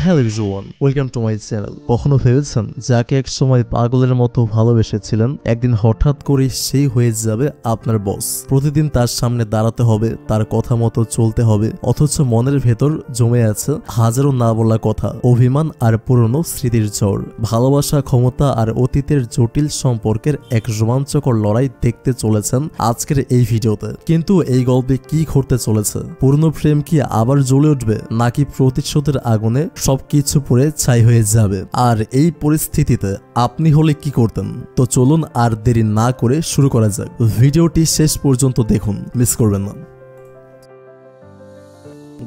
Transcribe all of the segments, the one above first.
Hello everyone, welcome to my channel. কখনো ভেবেছেন যাকে এক সময় পাগলের মতো ভালোবেসেছিলেন একদিন হঠাৎ করে সেই হয়ে যাবে আপনার বস? প্রতিদিন তার সামনে দাঁড়াতে হবে, তার কথা মতো চলতে হবে, অথচ মনের ভেতর জমে আছে হাজারো না বলা কথা, অভিমান আর পুরনো স্মৃতির ঝড়। ভালোবাসা, ক্ষমতা আর অতীতের জটিল সম্পর্কের এক রোমাঞ্চকর লড়াই দেখতে চলেছেন আজকের এই ভিডিওতে। কিন্তু এই গল্পে কি ঘটতে চলেছে? পুরনো প্রেম কি আবার জ্বলে উঠবে, নাকি প্রতিশোধের আগুনে সবকিছু পুড়ে ছাই হয়ে যাবে? আর এই পরিস্থিতিতে আপনি হলে কি করতেন? তো চলুন আর দেরি না করে শুরু করা যাক। ভিডিওটি শেষ পর্যন্ত দেখুন, মিস করবেন না।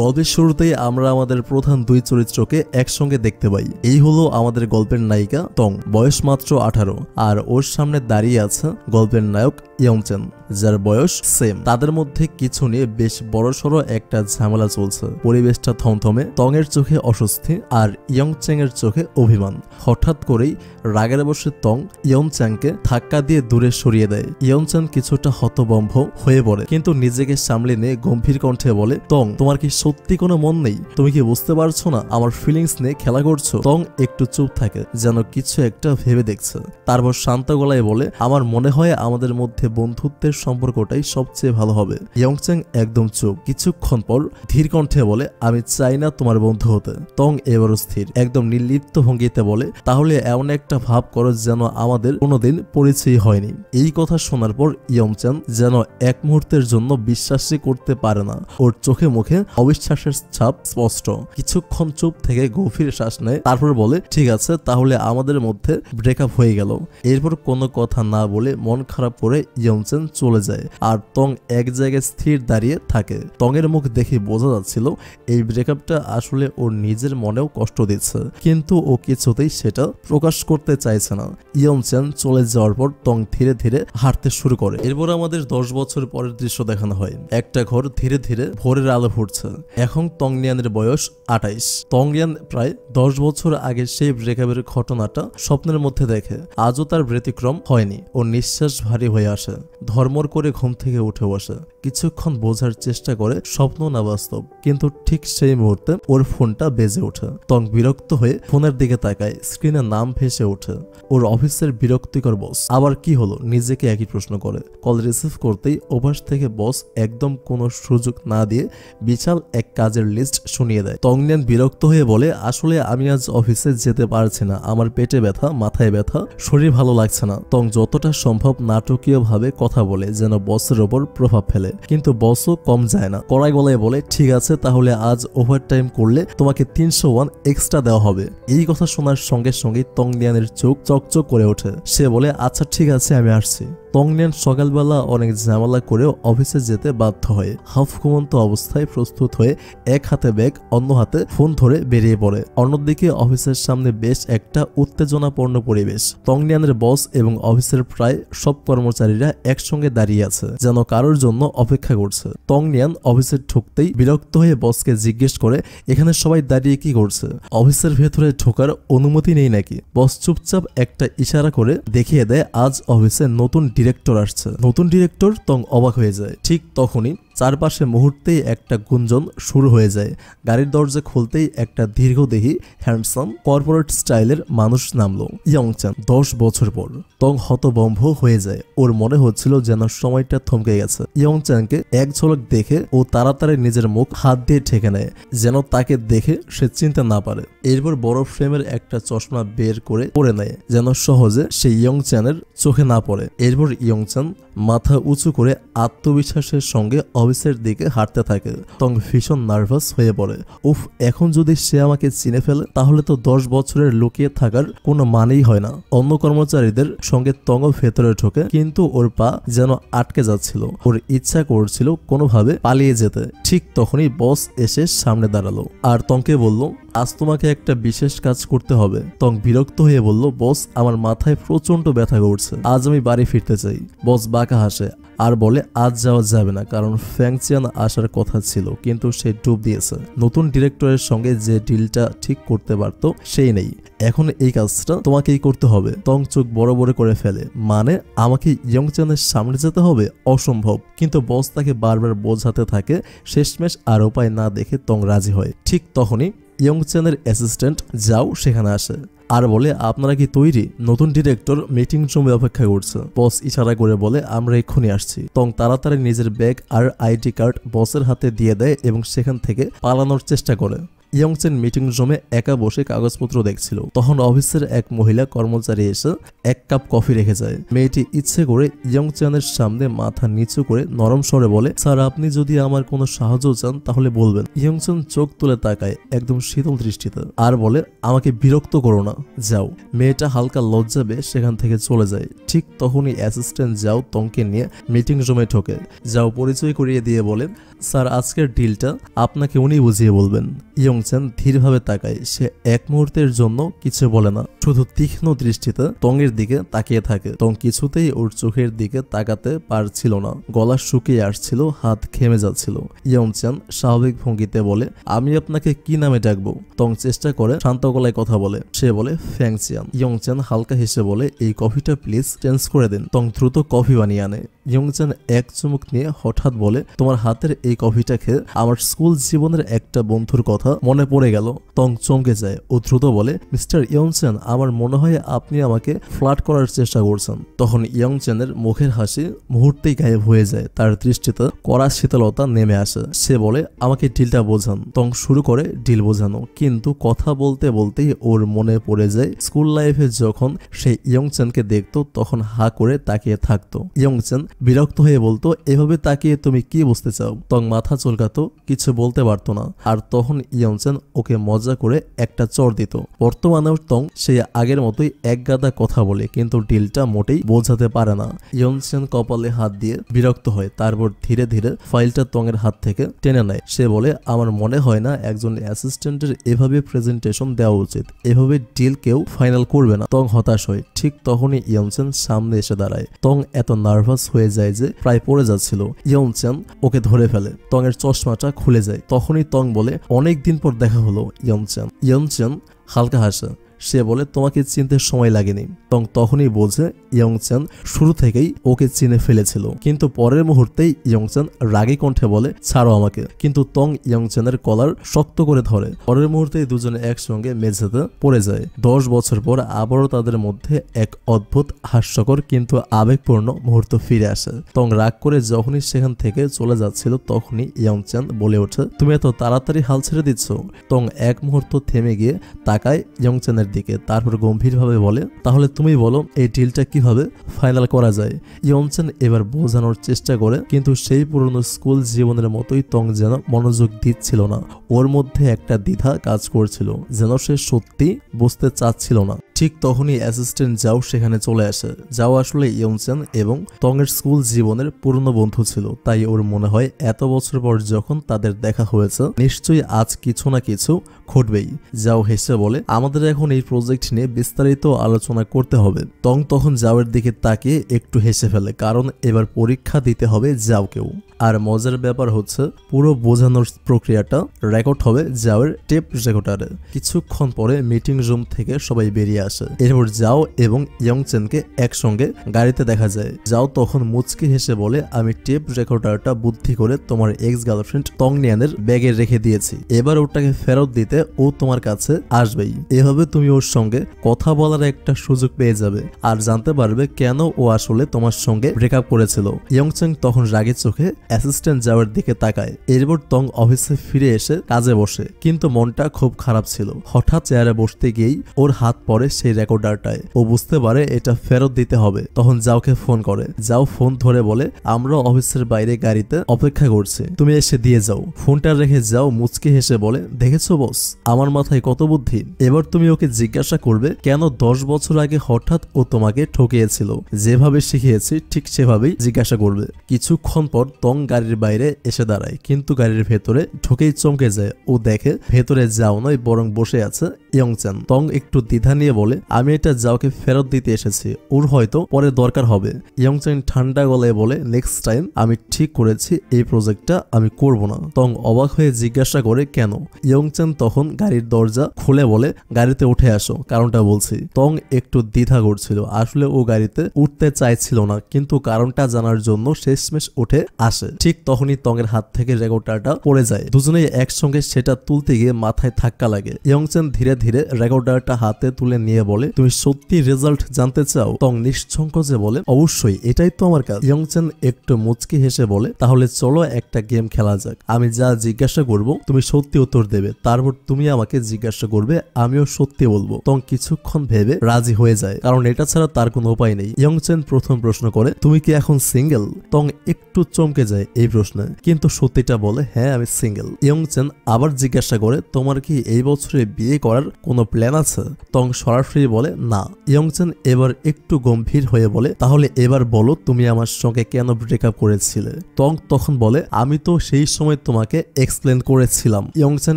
গল্পের শুরুতেই আমরা আমাদের প্রধান দুই চরিত্রকে একসঙ্গে দেখতে পাই। এই হলো আমাদের গল্পের নায়িকা তং, বয়স মাত্র 18, আর ওর সামনে দাঁড়িয়ে আছে গল্পের নায়ক ইয়ংচেন, যার বয়স সেম। তাদের মধ্যে কিছু নিয়ে বেশ বড়সড় একটা ঝামেলা চলছে। পরিবেশটা থমথমে, তং এর চোখে অস্বস্তি আর ইয়ংচেং এর চোখে অভিমান। হঠাৎ করেই রাগের বসে তং ইয়ংচ্যাংকে ধাক্কা দিয়ে দূরে সরিয়ে দেয়। ইয়ংচ্যাং কিছুটা হতভম্ব হয়ে পড়ে, কিন্তু নিজেকে সামলে নিয়ে গম্ভীর কণ্ঠে বলে, তং, তোমার কি সত্যি কোনো মন নেই? তুমি কি বুঝতে পারছো না আমার ফিলিংস নিয়ে খেলা করছো? তং একটু চুপ থাকে, যেন কিছু একটা ভেবে দেখছে। তারপর শান্ত গলায় বলে, আমার মনে হয় আমাদের মধ্যে বন্ধুত্বের সম্পর্কটাই সবচেয়ে ভালো হবে। ইয়ংচ্যাং একদম চুপ। কিছুক্ষণ পর ধীর কণ্ঠে বলে, আমি চাই না তোমার বন্ধু হতে। তং এবারও স্থির, একদম নির্লিপ্ত ভঙ্গিতে বলে, তাহলে এমন একটা ভাব করো যেন আমাদের কোনোদিন পরিচয় হয়নি। এই কথা শোনার পর ইয়ংচ্যাং যেন এক মুহূর্তের জন্য বিশ্বাসই করতে পারে না। ওর চোখে মুখে অবিশ্বাসের ছাপ স্পষ্ট। কিছুক্ষণ চুপ থেকে গভীর শ্বাস নেয়, তারপর বলে, ঠিক আছে, তাহলে আমাদের মধ্যে ব্রেকআপ হয়ে গেল। এরপর কোনো কথা না বলে মন খারাপ করে ইয়ংচ্যাং চলে যায়, আর তং এক জায়গায় স্থির দাঁড়িয়ে থাকে। তং এর মুখ দেখে বোঝা যাচ্ছিল এই ব্রেকআপটা আসলে ওর নিজের মনেও কষ্ট দিচ্ছে, কিন্তু ও কিছুতেই সেটা প্রকাশ করতে চাইছে না। ইয়ংচ্যাং চলে যাওয়ার পর তং ধীরে ধীরে হাঁটতে শুরু করে। এরপর আমাদের 10 বছর পরের দৃশ্য দেখানো হয়। একটা ঘর ধীরে ধীরে ভোরের আলো ফুটছে। এখন তংলিয়ানের বয়স 28। তংলিয়ান প্রায় 10 বছর আগে সেই ব্রেকআপের ঘটনাটা স্বপ্নের মধ্যে দেখে। আজও তার ব্যতিক্রম হয়নি। ওর নিঃশ্বাস ভারী হয়ে আসে, ধর্মর করে ঘুম থেকে উঠে বসে। কিছুক্ষণ বোঝার চেষ্টা করে স্বপ্ন না বাস্তব, কিন্তু ঠিক সেই মুহূর্তে ওর ফোনটা বেজে ওঠে। তং বিরক্ত হয়ে ফোনের দিকে তাকায়। স্ক্রিনে নাম ভেসে ওঠে, ওর অফিসের বিরক্তিকর বস। আবার কি হলো, নিজেকে একই প্রশ্ন করে। কল রিসিভ করতেই ওপাশ থেকে বস একদম কোনো সুযোগ না দিয়ে বিশাল এক কাজের লিস্ট শুনিয়ে দেয়। তংলিয়ান বিরক্ত হয়ে বলে, আসলে আমি আজ অফিসে যেতে পারছি না, আমার পেটে ব্যথা, মাথায় ব্যথা, শরীর ভালো লাগছে না। তং যতটা সম্ভব নাটকীয় ভাবে কথা বলে, যেন বসের ওপর প্রভাব ফেলে, কিন্তু বসও কম যায় না। কড়াই গলায় বলে, ঠিক আছে, তাহলে আজ ওভারটাইম করলে তোমাকে 301 এক্সট্রা দেওয়া হবে। এই কথা শোনার সঙ্গে সঙ্গে তংলিয়ানের চোখ চকচক করে ওঠে। সে বলে, আচ্ছা ঠিক আছে, আমি আসছি। তংলিয়ান সকালবেলা অনেক ঝামেলা করেও অফিসে যেতে বাধ্য হয়। হাফ ঘুমন্ত অবস্থায় প্রস্তুত হয়ে এক হাতে ব্যাগ, অন্য হাতে ফোন ধরে বেরিয়ে পড়ে। অন্যদিকে অফিসের সামনে বেশ একটা উত্তেজনাপূর্ণ পরিবেশ। তংলিয়ানের বস এবং অফিসের প্রায় সব কর্মচারীরা একসঙ্গে দাঁড়িয়ে আছে, যেন কারোর জন্য অপেক্ষা করছে। তংলিয়ান অফিসে ঢুকতেই বিরক্ত হয়ে বসকে জিজ্ঞেস করে, এখানে সবাই দাঁড়িয়ে কি করছে? অফিসের ভেতরে ঢোকার অনুমতি নেই নাকি? বস চুপচাপ একটা ইশারা করে দেখিয়ে দেয়, আজ অফিসে নতুন ডিরেক্টর আসছে। নতুন ডিরেক্টর? তং অবাক হয়ে যায়। ঠিক তখনই চারপাশে মুহূর্তেই একটা গুঞ্জন শুরু হয়ে যায়। গাড়ির দরজা খুলতেই একটা দীর্ঘদেহী, হ্যান্ডসাম, কর্পোরেট স্টাইলের মানুষ নামলো। ইয়ংচ্যাং 10 বছর পর। তং হতভম্ব হয়ে যায়। ওর মনে হচ্ছিল যেন সময়টা থমকে গেছে। ইয়ংচ্যাংকে এক ঝলক দেখে ও তাড়াতাড়ি নিজের মুখ হাত দিয়ে ঠেকে নেয়, যেন তাকে দেখে সে চিনতে না পারে। এরপর বড় ফ্রেমের একটা চশমা বের করে পরে নেয়, যেন সহজে সে ইয়ংচ্যাংয়ের চোখে না পড়ে। এরপর ইয়ংচ্যাং মাথা উঁচু করে আত্মবিশ্বাসের সঙ্গে অফিসের দিকে হাঁটতে থাকে। তং ভীষণ নার্ভাস হয়ে পড়ে। উফ, এখন যদি সে আমাকে চিনে ফেলে তাহলে তো 10 বছরের লুকিয়ে থাকার কোনো মানেই হয় না। অন্য কর্মচারীদের সঙ্গে তং ভেতরে ঢোকে, কিন্তু ওর পা যেন আটকে যাচ্ছিল। ওর ইচ্ছা করছিল কোনোভাবে পালিয়ে যেতে। ঠিক তখনই বস এসে সামনে দাঁড়ালো আর তংকে বলল, আজ তোমাকে একটা বিশেষ কাজ করতে হবে। তং বিরক্ত হয়ে বলল, বস, আমার মাথায় প্রচন্ড ব্যথা করছে, আজ আমি বাড়ি ফিরতে চাই। বস বাঁকা হাসে আর বলে, আজ যাওয়া যাবে না, কারণ ফ্যাংচিয়ান আসার কথা ছিল, কিন্তু সে ডুব দিয়েছে। নতুন ডিরেক্টরের সঙ্গে যে ডিলটা ঠিক করতে পারতো সেই নেই। এখন এই কাজটা তোমাকেই করতে হবে। তং চোখ বড় বড় করে ফেলে, মানে আমাকে ইয়ংচ্যানের সামনে যেতে হবে? অসম্ভব। কিন্তু বস তাকে বারবার বোঝাতে থাকে। শেষমেশ আর উপায় না দেখে তং রাজি হয়। ঠিক তখনই ইয়ংচেনের অ্যাসিস্ট্যান্ট যাও সেখানে আসে আর বলে আপনারা কি তৈরি? নতুন ডিরেক্টর মিটিং রুমে অপেক্ষা করছে। বস ইশারা করে বলে আমরা এক্ষুনি আসছি। তং তাড়াতাড়ি নিজের ব্যাগ আর আইডি কার্ড বসের হাতে দিয়ে দেয় এবং সেখান থেকে পালানোর চেষ্টা করে। ইয়ংচেন মিটিং রুমে একা বসে কাগজপত্র দেখছিল। তখন অফিসের এক মহিলা কর্মচারী এসে এক কাপ কফি রেখে যায়। মেয়েটি ইচ্ছে করে ইয়ংচেনের সামনে মাথা নিচু করে নরম স্বরে বলে, স্যার আপনি যদি আমার কোনো সাহায্য চান তাহলে বলবেন। ইয়ংচেন চোখ তুলে তাকায় একদম শীতল দৃষ্টিতে আর বলে, আমাকে বিরক্ত করো না, যাও। মেয়েটা হালকা লজ্জা পেয়ে সেখান থেকে চলে যায়। ঠিক তখনই অ্যাসিস্ট্যান্ট যাও তংকে নিয়ে মিটিং রুমে ঢোকে। যাও পরিচয় করিয়ে দিয়ে বলে, স্যার আজকের ডিলটা আপনাকে উনি বুঝিয়ে বলবেন। ইয়ংচেন ধীরভাবে তাকায়। সে এক মুহূর্তের জন্য কিছু বলে না, শুধু তীক্ষ্ণ দৃষ্টিতে টংয়ের দিকে তাকিয়ে থাকে। টং কিছুতেই ওর চোখের দিকে তাকাতে পারছিল না। গলা শুকিয়ে আসছিল, হাত ঘেমে যাচ্ছিল। ইয়ংচেন স্বাভাবিক ভঙ্গিতে বলে, আমি আপনাকে কি নামে ডাকবো? টং চেষ্টা করে শান্ত গলায় কথা বলে। সে বলে, ফ্যাংচিয়ান। ইয়ংচেন হালকা হেসে বলে, এই কফিটা প্লিজ চেঞ্জ করে দিন। টং দ্রুত কফি বানিয়ে আনে। ইয়ংচেন এক চুমুক নিয়ে হঠাৎ বলে, তোমার হাতের এই কফিটা খেয়ে আমার স্কুল জীবনের একটা বন্ধুর কথা মনে পড়ে গেল। টং চমকে যায়। ও দ্রুত বলে, মিস্টার ইয়ংচেন, আমার মনে হয় আপনি আমাকে ফ্লার্ট করার চেষ্টা করছেন। তখন ইয়ংচেনের মুখের হাসি মুহূর্তেই গায়েব হয়ে যায়। তার দৃষ্টিতে কড়া শীতলতা নেমে আসে। সে বলে, আমাকে ডিলটা বোঝান। টং শুরু করে ডিল বোঝানো, কিন্তু কথা বলতে বলতেই ওর মনে পড়ে যায় স্কুল লাইফে যখন সে ইয়ংচেনকে দেখতো তখন হা করে তাকিয়ে থাকতো। ইয়ংচেন বিরক্ত হয়ে বলতো, এভাবে তাকিয়ে তুমি কি বুঝতে চাও? টং মাথা চুলকাতো, কিছু বলতে পারতো না। আর তখন ইয়ংচেন ওকে মজা করে একটা চর দিত। বর্তমানেও টং সে আগের মতোই এক গাদা কথা বলে, কিন্তু ডিলটা মোটেই বোঝাতে পারে না। ইয়ংচেন কপালে হাত দিয়ে বিরক্ত হয়। তারপর ধীরে ধীরে ফাইলটা টংয়ের হাত থেকে টেনে নেয়। সে বলে, আমার মনে হয় না একজন অ্যাসিস্ট্যান্টের এভাবে প্রেজেন্টেশন দেওয়া উচিত। এভাবে ডিল কেউ ফাইনাল করবে না। টং হতাশ হয়। ঠিক তখনই ইয়ংচেন সামনে এসে দাঁড়ায়। টং এত নার্ভাস হয়ে যায় যে প্রায় পড়ে যাচ্ছিল। ইয়ংচেন ওকে ধরে ফেলে। টং এর চশমাটা খুলে যায়। তখনই টং বলে, অনেকদিন পর দেখা হলো ইয়ংচেন। ইয়ংচেন হালকা হাসে। সে বলে, তোমাকে চিনতে সময় লাগেনি। টং তখনই বোঝে ইয়ংচেন শুরু থেকেই ওকে চিনে ফেলেছিল। কিন্তু পরের মুহূর্তেই ইয়ংচেন রাগী কণ্ঠে বলে, ছাড়ো আমাকে। কিন্তু টং ইয়ংচেনের কলার শক্ত করে ধরে। পরের মুহূর্তেই দুজনে একসঙ্গে মেঝেতে পড়ে যায়। 10 বছর পর আবারও তাদের মধ্যে এক অদ্ভুত হাস্যকর কিন্তু আবেগপূর্ণ মুহূর্ত ফিরে আসে। টং রাগ করে যখনই সেখান থেকে চলে যাচ্ছিল তখনই ইয়ংচেন বলে ওঠে, তুমি এত তাড়াতাড়ি হাল ছেড়ে দিচ্ছ? টং এক মুহূর্ত থেমে গিয়ে তাকায় ইয়ংচেনের দিকে। তারপর গম্ভীরভাবে বলে, তাহলে তুমি বলো এই ডিলটা কিভাবে ফাইনাল করা যায়? ইয়ংচেন এবার বোঝানোর চেষ্টা করে, কিন্তু সেই পুরনো স্কুল জীবনের মতোই টং যেন মনোযোগ দিচ্ছিল না। ওর মধ্যে একটা দ্বিধা কাজ করছিল, যেন সে সত্যি বুঝতে চাচ্ছিল না। ঠিক তখনই অ্যাসিস্ট্যান্ট যাও সেখানে চলে আসে। যাও আসলে ইয়ংচেন এবং টং এর স্কুল জীবনের পুরনো বন্ধু ছিল। তাই ওর মনে হয় এত বছর পর যখন তাদের দেখা হয়েছে নিশ্চয়ই আজ কিছু না কিছু ঘটবেই। যাও হেসে বলে, আমাদের এখন এই প্রজেক্ট নিয়ে বিস্তারিত আলোচনা করতে হবে। টং তখন যাওয়ের দিকে তাকিয়ে একটু হেসে ফেলে, কারণ এবার পরীক্ষা দিতে হবে যাওকেও। আর মজার ব্যাপার হচ্ছে পুরো বোঝানোর প্রক্রিয়াটা রেকর্ড হবে যাওয়ের টেপ রেকর্ডারে। কিছুক্ষণ পরে মিটিং রুম থেকে সবাই বেরিয়ে আসে। এরপর যাও এবং ইয়ংচেনকে একসঙ্গে গাড়িতে দেখা যায়। যাও তখন মুচকি হেসে বলে, আমি টেপ রেকর্ডারটা বুদ্ধি করে তোমার এক্স গার্লফ্রেন্ড টং নিয়ানের ব্যাগে রেখে দিয়েছি। এবার ওটাকে ফেরত দিতে ও তোমার কাছে আসবেই। এভাবে তুমি ওর সঙ্গে কথা বলার একটা সুযোগ পেয়ে যাবে আর জানতে পারবে কেন ও আসলে তোমার সঙ্গে ব্রেকআপ করেছিল। ইয়ংচেন তখন রাগের চোখে অ্যাসিস্ট্যান্ট যাওয়ার দিকে তাকায়। এরপর টং অফিসে ফিরে এসে কাজে বসে, কিন্তু মনটা খুব খারাপ ছিল। হঠাৎ চেয়ারে বসতে গিয়েই ওর হাত পড়ে সেই রেকর্ডারটায়। ও বুঝতে পারে এটা ফেরত দিতে হবে। তখন যাওকে ফোন করে। যাও ফোন ধরে বলে, আমরা অফিসের বাইরে গাড়িতে অপেক্ষা করছি, তুমি এসে দিয়ে যাও। ফোনটা রেখে যাও মুচকি হেসে বলে, দেখেছো বস, আমার মাথায় কত বুদ্ধি। এবার তুমি ওকে জিজ্ঞাসা করবে কেন 10 বছর আগে হঠাৎ ও তোমাকে ঠকিয়েছিল। যেভাবে শিখিয়েছি ঠিক সেভাবেই জিজ্ঞাসা করবে। কিছুক্ষণ পর টং গাড়ির বাইরে এসে দাঁড়ায়, কিন্তু গাড়ির ভেতরে ঢুকেই চমকে যায়। ও দেখে ভেতরে যাও নয় বরং বসে আছে ইয়ংচেন। টং একটু দ্বিধা নিয়ে বলে আমি এটা জাওকে ফেরত দিতে এসেছি, ওর হয়তো পরে দরকার হবে। ইয়ংচেন ঠান্ডা গলায় বলে নেক্সট টাইম আমি ঠিক করেছি এই প্রজেক্টটা আমি করব না। তং অবাক হয়ে জিজ্ঞাসা করে কেন? ইয়ংচেন তখন গাড়ির দরজা খুলে বলে গাড়িতে উঠে আসো, কারণটা বলছি। তং একটু দ্বিধা করছিল, আসলে ও গাড়িতে উঠতে চাইছিল না, কিন্তু কারণটা জানার জন্য শেষমেশ উঠে আসে। ঠিক তখনই তংয়ের হাত থেকে রেকর্ডারটা পড়ে যায়। দুজনেই একসঙ্গে সেটা তুলতে গিয়ে মাথায় ধাক্কা লাগে। ইয়ংচেন ধীরে ধীরে রেকর্ডারটা হাতে তুলে নিয়ে বলে তুমি সত্যি রেজাল্ট জানতে চাও? তং নিঃসংকোচে বলে অবশ্যই, এটাই তো আমার কাজ। ইয়ংচেন একটু মুচকি হেসে বলে তাহলে চলো একটা গেম খেলা যাক, আমি যা জিজ্ঞাসা করব তুমি সত্যি উত্তর দেবে, তারপর তুমি আমাকে জিজ্ঞাসা করবে, আমিও সত্যি বলবো। তং কিছুক্ষণ ভেবে রাজি হয়ে যায়, কারণ এটা ছাড়া তার কোনো উপায় নেই। ইয়ংচেন প্রথম প্রশ্ন করে তুমি কি এখন সিঙ্গেল? তং একটু চমকে যায় এই প্রশ্নে, কিন্তু সত্যিটা বলে হ্যাঁ আমি সিঙ্গেল। ইয়ংচেন আবার জিজ্ঞাসা করে তোমার কি এই বছরে বিয়ে করার কোনো প্ল্যান আছে? তং সরাসরি বলে না। ইয়ংচেন এবার একটু গম্ভীর হয়ে বলে তাহলে এবার বলো তুমি আমার সঙ্গে কেন ব্রেকআপ করেছিলে? তং তখন বলে আমি তো সেই সময় তোমাকে এক্সপ্লেন করেছিলাম। ইয়ংচেন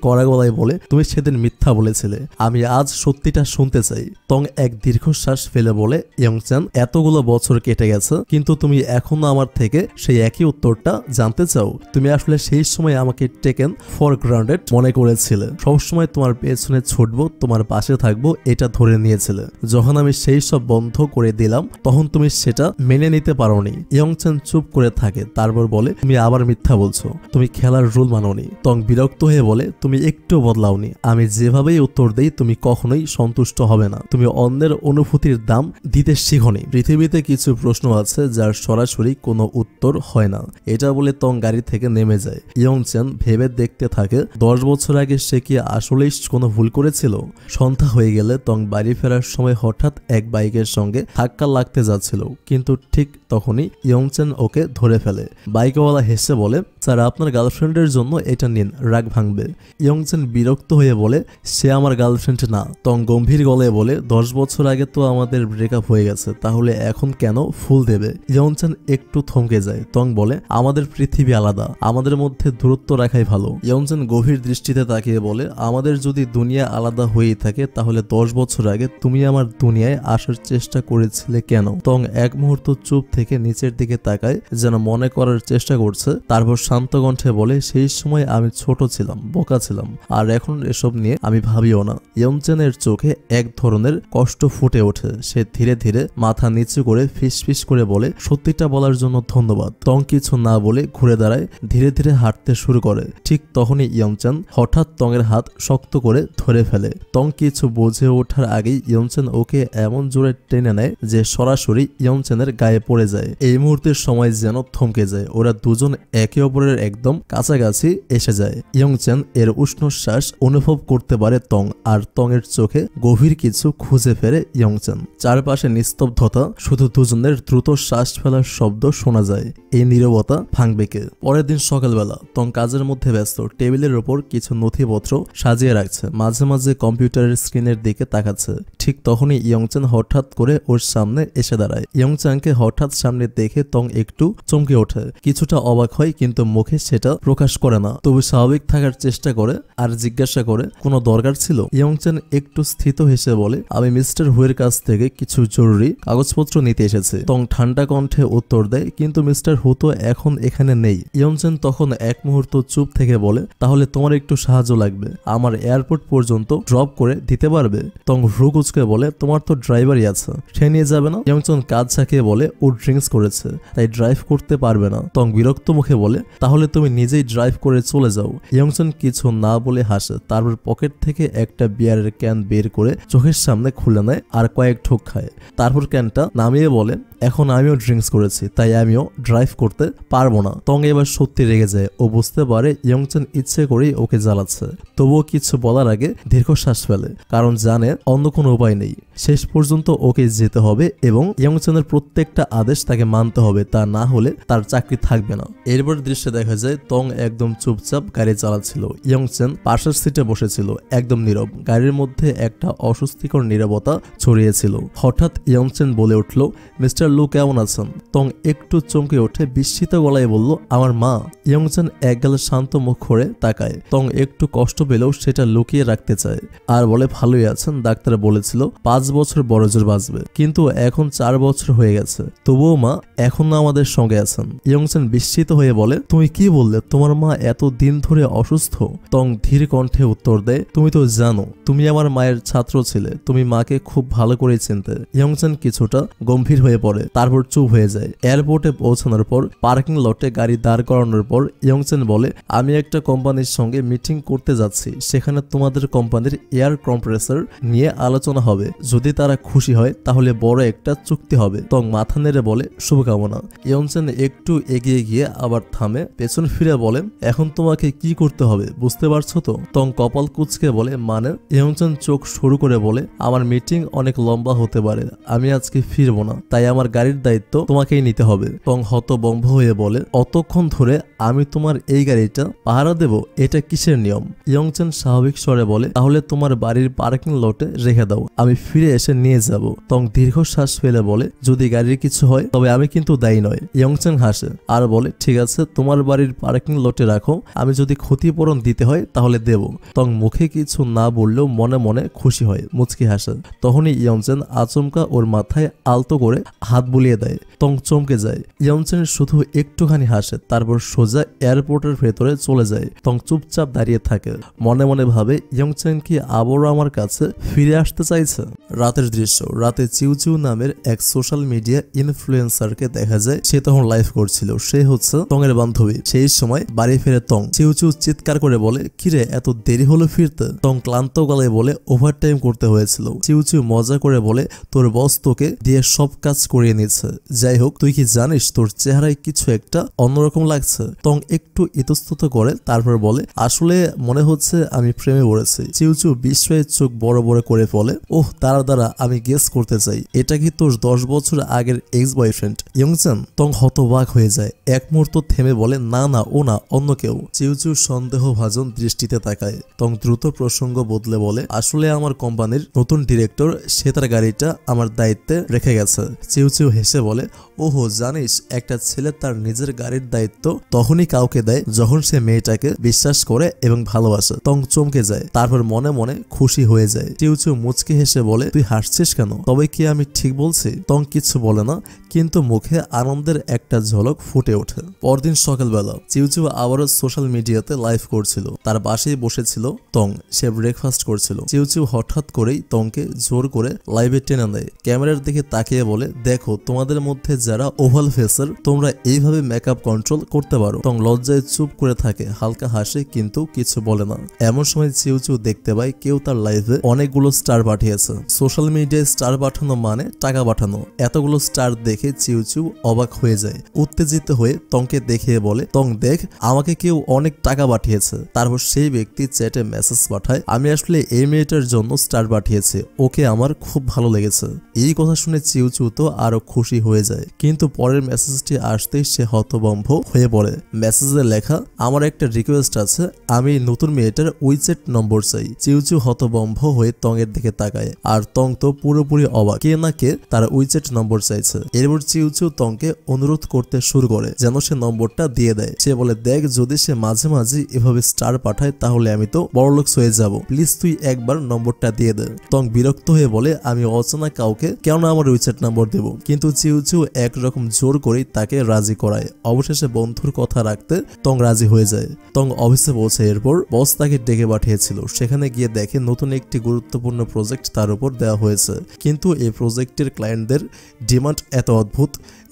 কড়া গলায় বলে তুমি সেদিন মিথ্যা বলেছিলে, আমি আজ সত্যিটা শুনতে চাই। তং এক দীর্ঘশ্বাস ফেলে বলে ইয়ংচেন এতগুলো বছর কেটে গেছে, কিন্তু তুমি এখনো আমার থেকে সেই একই উত্তরটা জানতে চাও? তুমি আসলে সেই সময় আমাকে টেকেন ফর গ্রান্টেড মনে করেছিলে, সবসময় তোমার পেছনে ছুটবো, তোমার পাশে থাকবো এটা ধরে নিয়েছিলে। যখন আমি সেই সব বন্ধ করে দিলাম তখন তুমি সেটা মেনে নিতে পারোনি। ইয়ংচেন চুপ করে থাকে, তারপর বলে তুমি আবার মিথ্যা বলছো, তুমি খেলার রুল মানোনি। তং বিরক্ত হয়ে বলে তুমি একটু বদলাওনি, আমি যেভাবেই উত্তর দেই তুমি কখনোই সন্তুষ্ট হবে না, তুমি অন্যের অনুভূতির দাম দিতে শিখোনি। পৃথিবীতে কিছু প্রশ্ন আছে যার সরাসরি কোনো উত্তর হয় না, এটা বলে তং গাড়ি থেকে নেমে যায়। ইয়ংচেন ভেবে দেখতে থাকে 10 বছর আগে সে কি আসলেই কোনো ভুল করেছিল। সন্ধ্যা হয়ে গেলে তং বাড়ি ফেরার সময় হঠাৎ এক বাইকের সঙ্গে ধাক্কা লাগতে যাচ্ছিল, কিন্তু ঠিক তখনই ইয়ংচেন ওকে ধরে ফেলে। বাইকওয়ালা হেসে বলে স্যার আপনার গার্লফ্রেন্ডের জন্য এটা নিন, রাগ ভাঙবে। ইয়ংচেন বিরক্ত হয়ে বলে সে আমার গার্লফ্রেন্ড না। তং গম্ভীর গলায় বলে 10 বছর আগে তো আমাদের ব্রেকআপ হয়ে গেছে, তাহলে এখন কেন ফুল দেবে? ইয়ংচেন একটু থমকে যায়। তং বলে আমাদের পৃথিবী আলাদা, আমাদের মধ্যে দূরত্ব রাখাই ভালো। ইয়ংচেন গভীর দৃষ্টিতে তাকিয়ে বলে আমাদের যদি দুনিয়া আলাদা হয়েই থাকে তাহলে 10 বছর আগে তুমি আমার দুনিয়ায় আসার চেষ্টা করেছিলে কেন? তং এক মুহূর্ত চুপ থেকে নিচের দিকে তাকায়, যেন মনে করার চেষ্টা করছে, তারপর শান্ত কণ্ঠে বলে সেই সময় আমি ছোট ছিলাম, বোকা ছিলাম, আর এখন এসব নিয়ে আমি ভাবিও না। ইয়ংচেনের চোখে এক ধরনের কষ্ট ফুটে ওঠে, সে ধীরে ধীরে মাথা নিচু করে ফিসফিস করে বলে সত্যিটা বলার জন্য ধন্যবাদ। তং কিছু না বলে ঘুরে দাঁড়ায়, ধীরে ধীরে হাঁটতে শুরু করে। ঠিক তখনই ইয়ংচেন হঠাৎ তংয়ের হাত শক্ত করে ধরে ফেলে। তং কিছু বুঝে ওঠার আগেই ইয়ংচেন ওকে এমন জোরে টেনে নেয় যে সরাসরি ইয়ংচেনের গায়ে পড়ে যায়। এই মুহূর্তের সময় যেন থমকে যায়, ওরা দুজন একে অপরের একদম কাছাকাছি এসে যায়। ইয়ংচেন এর উষ্ণ শ্বাস অনুভব করতে পারে তং, আর তং এর চোখে গভীর কিছু খুঁজে ফেরে ইয়ংচেন। চারপাশে নিস্তব্ধতা, শুধু দুজনের দ্রুত শ্বাস ফেলার শব্দ শোনা যায়। এই নীরবতা ভাঙবে কে? পরের দিন সকালবেলা তং কাজের মধ্যে ব্যস্ত, টেবিলের ওপর কিছু নথিপত্র সাজিয়ে রাখছে, মাঝে মাঝে কম্পিউটারের স্ক্রিনের দিকে তাকাচ্ছে। ঠিক তখনই ইয়ংচেন হঠাৎ করে ওর সামনে এসে দাঁড়ায়। ইয়ংচেনকে হঠাৎ সামনে দেখে তং একটু চমকে ওঠে, কিছুটা অবাক হয়, কিন্তু মুখে সেটা প্রকাশ করে না, তবু স্বাভাবিক থাকার চেষ্টা করে আর জিজ্ঞাসা করে কোনো দরকার ছিল? ইয়ংচেন একটু স্থিত হেসে বলে আমি মিস্টার হুয়ের কাছ থেকে কিছু জরুরি কাগজপত্র নিতে এসেছি। তং ঠান্ডা কণ্ঠে উত্তর দেয় কিন্তু মিস্টার হু তো এখন এখানে নেই। ইয়ংচেন তখন এক মুহূর্ত চুপ থেকে বলে তাহলে তোমার একটু সাহায্য লাগবে, আমার এয়ারপোর্ট পর্যন্ত ড্রপ করে দিতে পারবে? তং ভ্রু কুচকে বলে তোমার তো ড্রাইভারই আছে, সে নিয়ে যাবে না? ইয়ংচেন কাজ ছাকিয়ে বলে ও ড্রিঙ্কস করেছে তাই ড্রাইভ করতে পারবে না। তং বিরক্ত মুখে বলে তাহলে তুমি নিজেই ড্রাইভ করে চলে যাও। ইয়ংচেন কিছু না বলে হাসে, তারপর পকেট থেকে একটা বিয়ারের ক্যান বের করে চোখের সামনে খুলে নেয় আর কয়েক ঠোক খায়। তারপর ক্যানটা নামিয়ে বলে এখন আমিও ড্রিঙ্কস করেছি তাই আমিও ড্রাইভ করতে পারবো না। তং এবার সত্যি রেগে যায়, ও বুঝতে পারে ইয়ংচেন ইচ্ছে করেই ওকে জ্বালাচ্ছে, তবুও কিছু বলার আগে দীর্ঘশ্বাস ফেলে, কারণ জানে অন্য কোনো উপায় নেই। শেষ পর্যন্ত ওকে যেতে হবে এবং ইয়ংচেনের প্রত্যেকটা আদেশ তাকে মানতে হবে, তা না হলে তার চাকরি থাকবে না। এরপর দৃশ্যে দেখা যায় তং একদম চুপচাপ গাড়ি চালাচ্ছিল, ইয়ংচেন পাশের সিটে বসেছিল একদম নীরব। গাড়ির মধ্যে একটা অস্বস্তিকর নীরবতা ছড়িয়েছিল। হঠাৎ ইয়ংচেন বলে উঠল মিস্টার লু কেমন আছেন? তং একটু চমকে ওঠে, বিস্মিত গলায় বলল আমার মা। ইয়ংচেন একগালে শান্ত মুখ করে তাকায়। তং একটু কষ্ট পেলেও সেটা লুকিয়ে রাখতে চায় আর বলে ভালোই আছেন, ডাক্তার ডাক্তার বলেছিল 5 বছর বড় জোর বাঁচবে, কিন্তু এখন 4 বছর হয়ে গেছে, তবুও মা এখনো আমাদের সঙ্গে আছেন। ইয়ংচেন বিস্মিত হয়ে বলে, তুমি কি বললে? তোমার মা এত দিন ধরে অসুস্থ? তং ধীর কণ্ঠে উত্তর দেয়, তুমি তো জানো তুমি আমার মায়ের ছাত্র ছিলে, তুমি মাকে খুব ভালো করে চিনতে। ইয়ংচেন কিছুটা গম্ভীর হয়ে পড়ে, তারপর চুপ হয়ে যায়। এয়ারপোর্টে পৌঁছানোর পর পার্কিং লটে গাড়ি দাঁড় করানোর পর ইয়ংচেন বলে, আমি একটা কোম্পানির সঙ্গে মিটিং করতে যাচ্ছি, সেখানে তোমাদের কোম্পানির এয়ার কম্প্রেসর নিয়ে আলোচনা হবে। যদি তারা খুশি হয় তাহলে বড় একটা চুক্তি হবে। তং মাথা নেড়ে বলে, শুভকামনা। ইয়ংচেন একটু এগিয়ে গিয়ে আবার থামে, পেছন ফিরে বলে, এখন তোমাকে কি করতে হবে বুঝতে পারছো তো? তং কপাল কুচকে বলে, মানে? ইয়ংচেন চোখ শুরু করে বলে, আমার মিটিং অনেক লম্বা হতে পারে, আমি আজকে ফিরবো না, তাই আমার গাড়ির দায়িত্ব তোমাকেই নিতে হবে। তং হতভম্ব হয়ে বলে, অতক্ষণ ধরে আমি তোমার এই গাড়িটা পাহারা দেব, এটা কিসের নিয়ম? ইয়ংচেন স্বাভাবিক স্বরে বলে, তাহলে তোমার বাড়ির পার্কিং লটে রেখে দাও, আমি ফিরে এসে নিয়ে যাব। তং দীর্ঘশ্বাস ফেলে বলে, যদি গাড়ির কিছু হয় তবে আমি কিন্তু দায়ী নয়। ইয়ংচেন হাসে আর বলে, ঠিক আছে, তোমার বাড়ির পার্কিং লটে রাখো, আমি যদি ক্ষতিপূরণ দিতে হয় তাহলে দেব। তং মুখে কিছু না বললেও মনে মনে খুশি হয়, মুচকি হাসে। তখনই ইয়ংচেন আচমকা ওর মাথায় আলতো করে হাত বুলিয়ে দেয়। তং চমকে যায়। ইয়ংচেন শুধু একটুখানি হাসে, তারপর সোজা এয়ারপোর্টের ভেতরে চলে যায়। তং চুপচাপ দাঁড়িয়ে থাকে, মনে মনে ভাবে, ইয়ংচেন কি আবারও আমার কাছে ফিরে আসতে চাইছে? রাতের দৃশ্য। রাতে চিউচিউ নামের এক সোশ্যাল মিডিয়া ইনফ্লুয়েন্সারকে দেখা যায়, সে তখন লাইভ করছিল। সে হচ্ছে তং এর বান্ধবী। সেই সময় বাড়ি ফিরে তং। চিউচিউ চিৎকার করে বলে, কিরে এত দেরি হলো ফিরতে? তং ক্লান্ত গলায় বলে, ওভারটাইম করতে হয়েছিল। চিউচিউ মজা করে বলে, তোর বস তোকে দিয়ে সব কাজ করিয়ে নিচ্ছে। যাই হোক, তুই কি জানিস তোর চেহারায় কিছু একটা অন্যরকম লাগছে? তং একটু ইতস্তত করে, তারপর বলে, আসলে মনে হচ্ছে আমি প্রেমে পড়েছি। চিউচিউ বিস্ময়ে চোখ বড় বড় করে বলে, ওহ দাঁড়া দাঁড়া, আমি গেস করতে চাই, এটা কি তোর 10 বছর আগের এক্স বয়ফ্রেন্ড ইয়ংচেন? তং হতবাক হয়ে যায়, এক মুহূর্ত থেমে বলে, না না, ও না, অন্য কেউ। চিউচিউ সন্দেহভাজন দৃষ্টিতে তাকায়। তং দ্রুত প্রসঙ্গ বদলে বলে, আসলে আমার কোম্পানির নতুন ডিরেক্টর, সে তার গাড়িটা আমার দায়িত্বে রেখে গেছে। চিউচিউ হেসে বলে, ওহো, জানিস একটা ছেলে তার নিজের গাড়ির দায়িত্ব তখনই কাউকে দেয় যখন সে মেয়েটাকে বিশ্বাস করে এবং ভালোবাসে। তং চমকে যায়, তারপর মনে মনে খুশি হয়ে যায়। চিউচিউ মুচকি হেসে বলে, তুই হাসছিস কেন? তবে কি আমি ঠিক বলছি? তং কিছু বলে না, কিন্তু মুখে আনন্দের একটা ঝলক ফুটে ওঠে। পরদিন সকালবেলা চিউচিউ আবারও সোশ্যাল মিডিয়াতে লাইভ করছিল। তার বাসায় বসেছিল তং, সে ব্রেকফাস্ট করছিল। চিউচিউ হঠাৎ করেই তংকে জোর করে লাইভে টেনে দেয়, ক্যামেরার দিকে তাকিয়ে বলে, দেখো তোমাদের মধ্যে যারা ওভাল ফেসের, তোমরা এইভাবে মেকআপ কন্ট্রোল করতে পারো। তং লজ্জায় চুপ করে থাকে, হালকা হাসে, কিন্তু কিছু বলে না। এমন সময় চিউচিউ দেখতে পায় কেউ তার লাইভে অনেকগুলো স্টার পাঠিয়েছে। সোশ্যাল মিডিয়ায় স্টার পাঠানো মানে টাকা পাঠানো। এতগুলো স্টার দেখে চিউচিউ অবাক হয়ে যায়, উত্তেজিত হয়ে তংকে দেখিয়ে বলে, তং দেখ, আমাকে কেউ অনেক টাকা পাঠিয়েছে। তারপর সেই ব্যক্তি চ্যাটে মেসেজ পাঠায়, আমি আসলে এই মেয়েটার জন্য স্টার পাঠিয়েছি, ওকে আমার খুব ভালো লেগেছে। এই কথা শুনে চিউচিউ তো আরো খুশি হয়ে যায়, কিন্তু পরের মেসেজটি আসতেই সে হতভম্ব হয়ে পড়ে। মেসেজে লেখা, আমার একটা রিকোয়েস্ট আছে, আমি নতুন মেয়েটার উইচ্যাট নম্বর চাই। চিউচিউ হতভম্ব হয়ে তং এর দিকে তাকায়, আর তং তো পুরোপুরি অবাক, কে না কে তার উইচ্যাট নম্বর চাইছে। এরপর চিউচিউ তংকে অনুরোধ করতে শুরু করে যেন সে নম্বরটা দিয়ে দেয়। সে বলে, দেখ, যদি সে মাঝে মাঝে এভাবে স্টার পাঠায় তাহলে আমি তো বড়লোক হয়ে যাব, প্লিজ তুই একবার নম্বরটা দিয়ে দে। তং বিরক্ত হয়ে বলে, আমি অচেনা কাউকে কেন আমার উইচ্যাট নম্বর দেব? কিন্তু চিউচিউ একরকম জোর করেই তাকে রাজি করায়। অবশেষে বন্ধুর কথা রাখতে তং রাজি হয়ে যায়। তং অফিসে পৌঁছে, এরপর বস তাকে ডেকে পাঠিয়েছিল। সেখানে গিয়ে দেখে নতুন একটি গুরুত্বপূর্ণ প্রজেক্ট তার উপর দেওয়া হয়েছে, কিন্তু এই প্রজেক্টের ক্লায়েন্টদের ডিমান্ড এত অদ্ভুত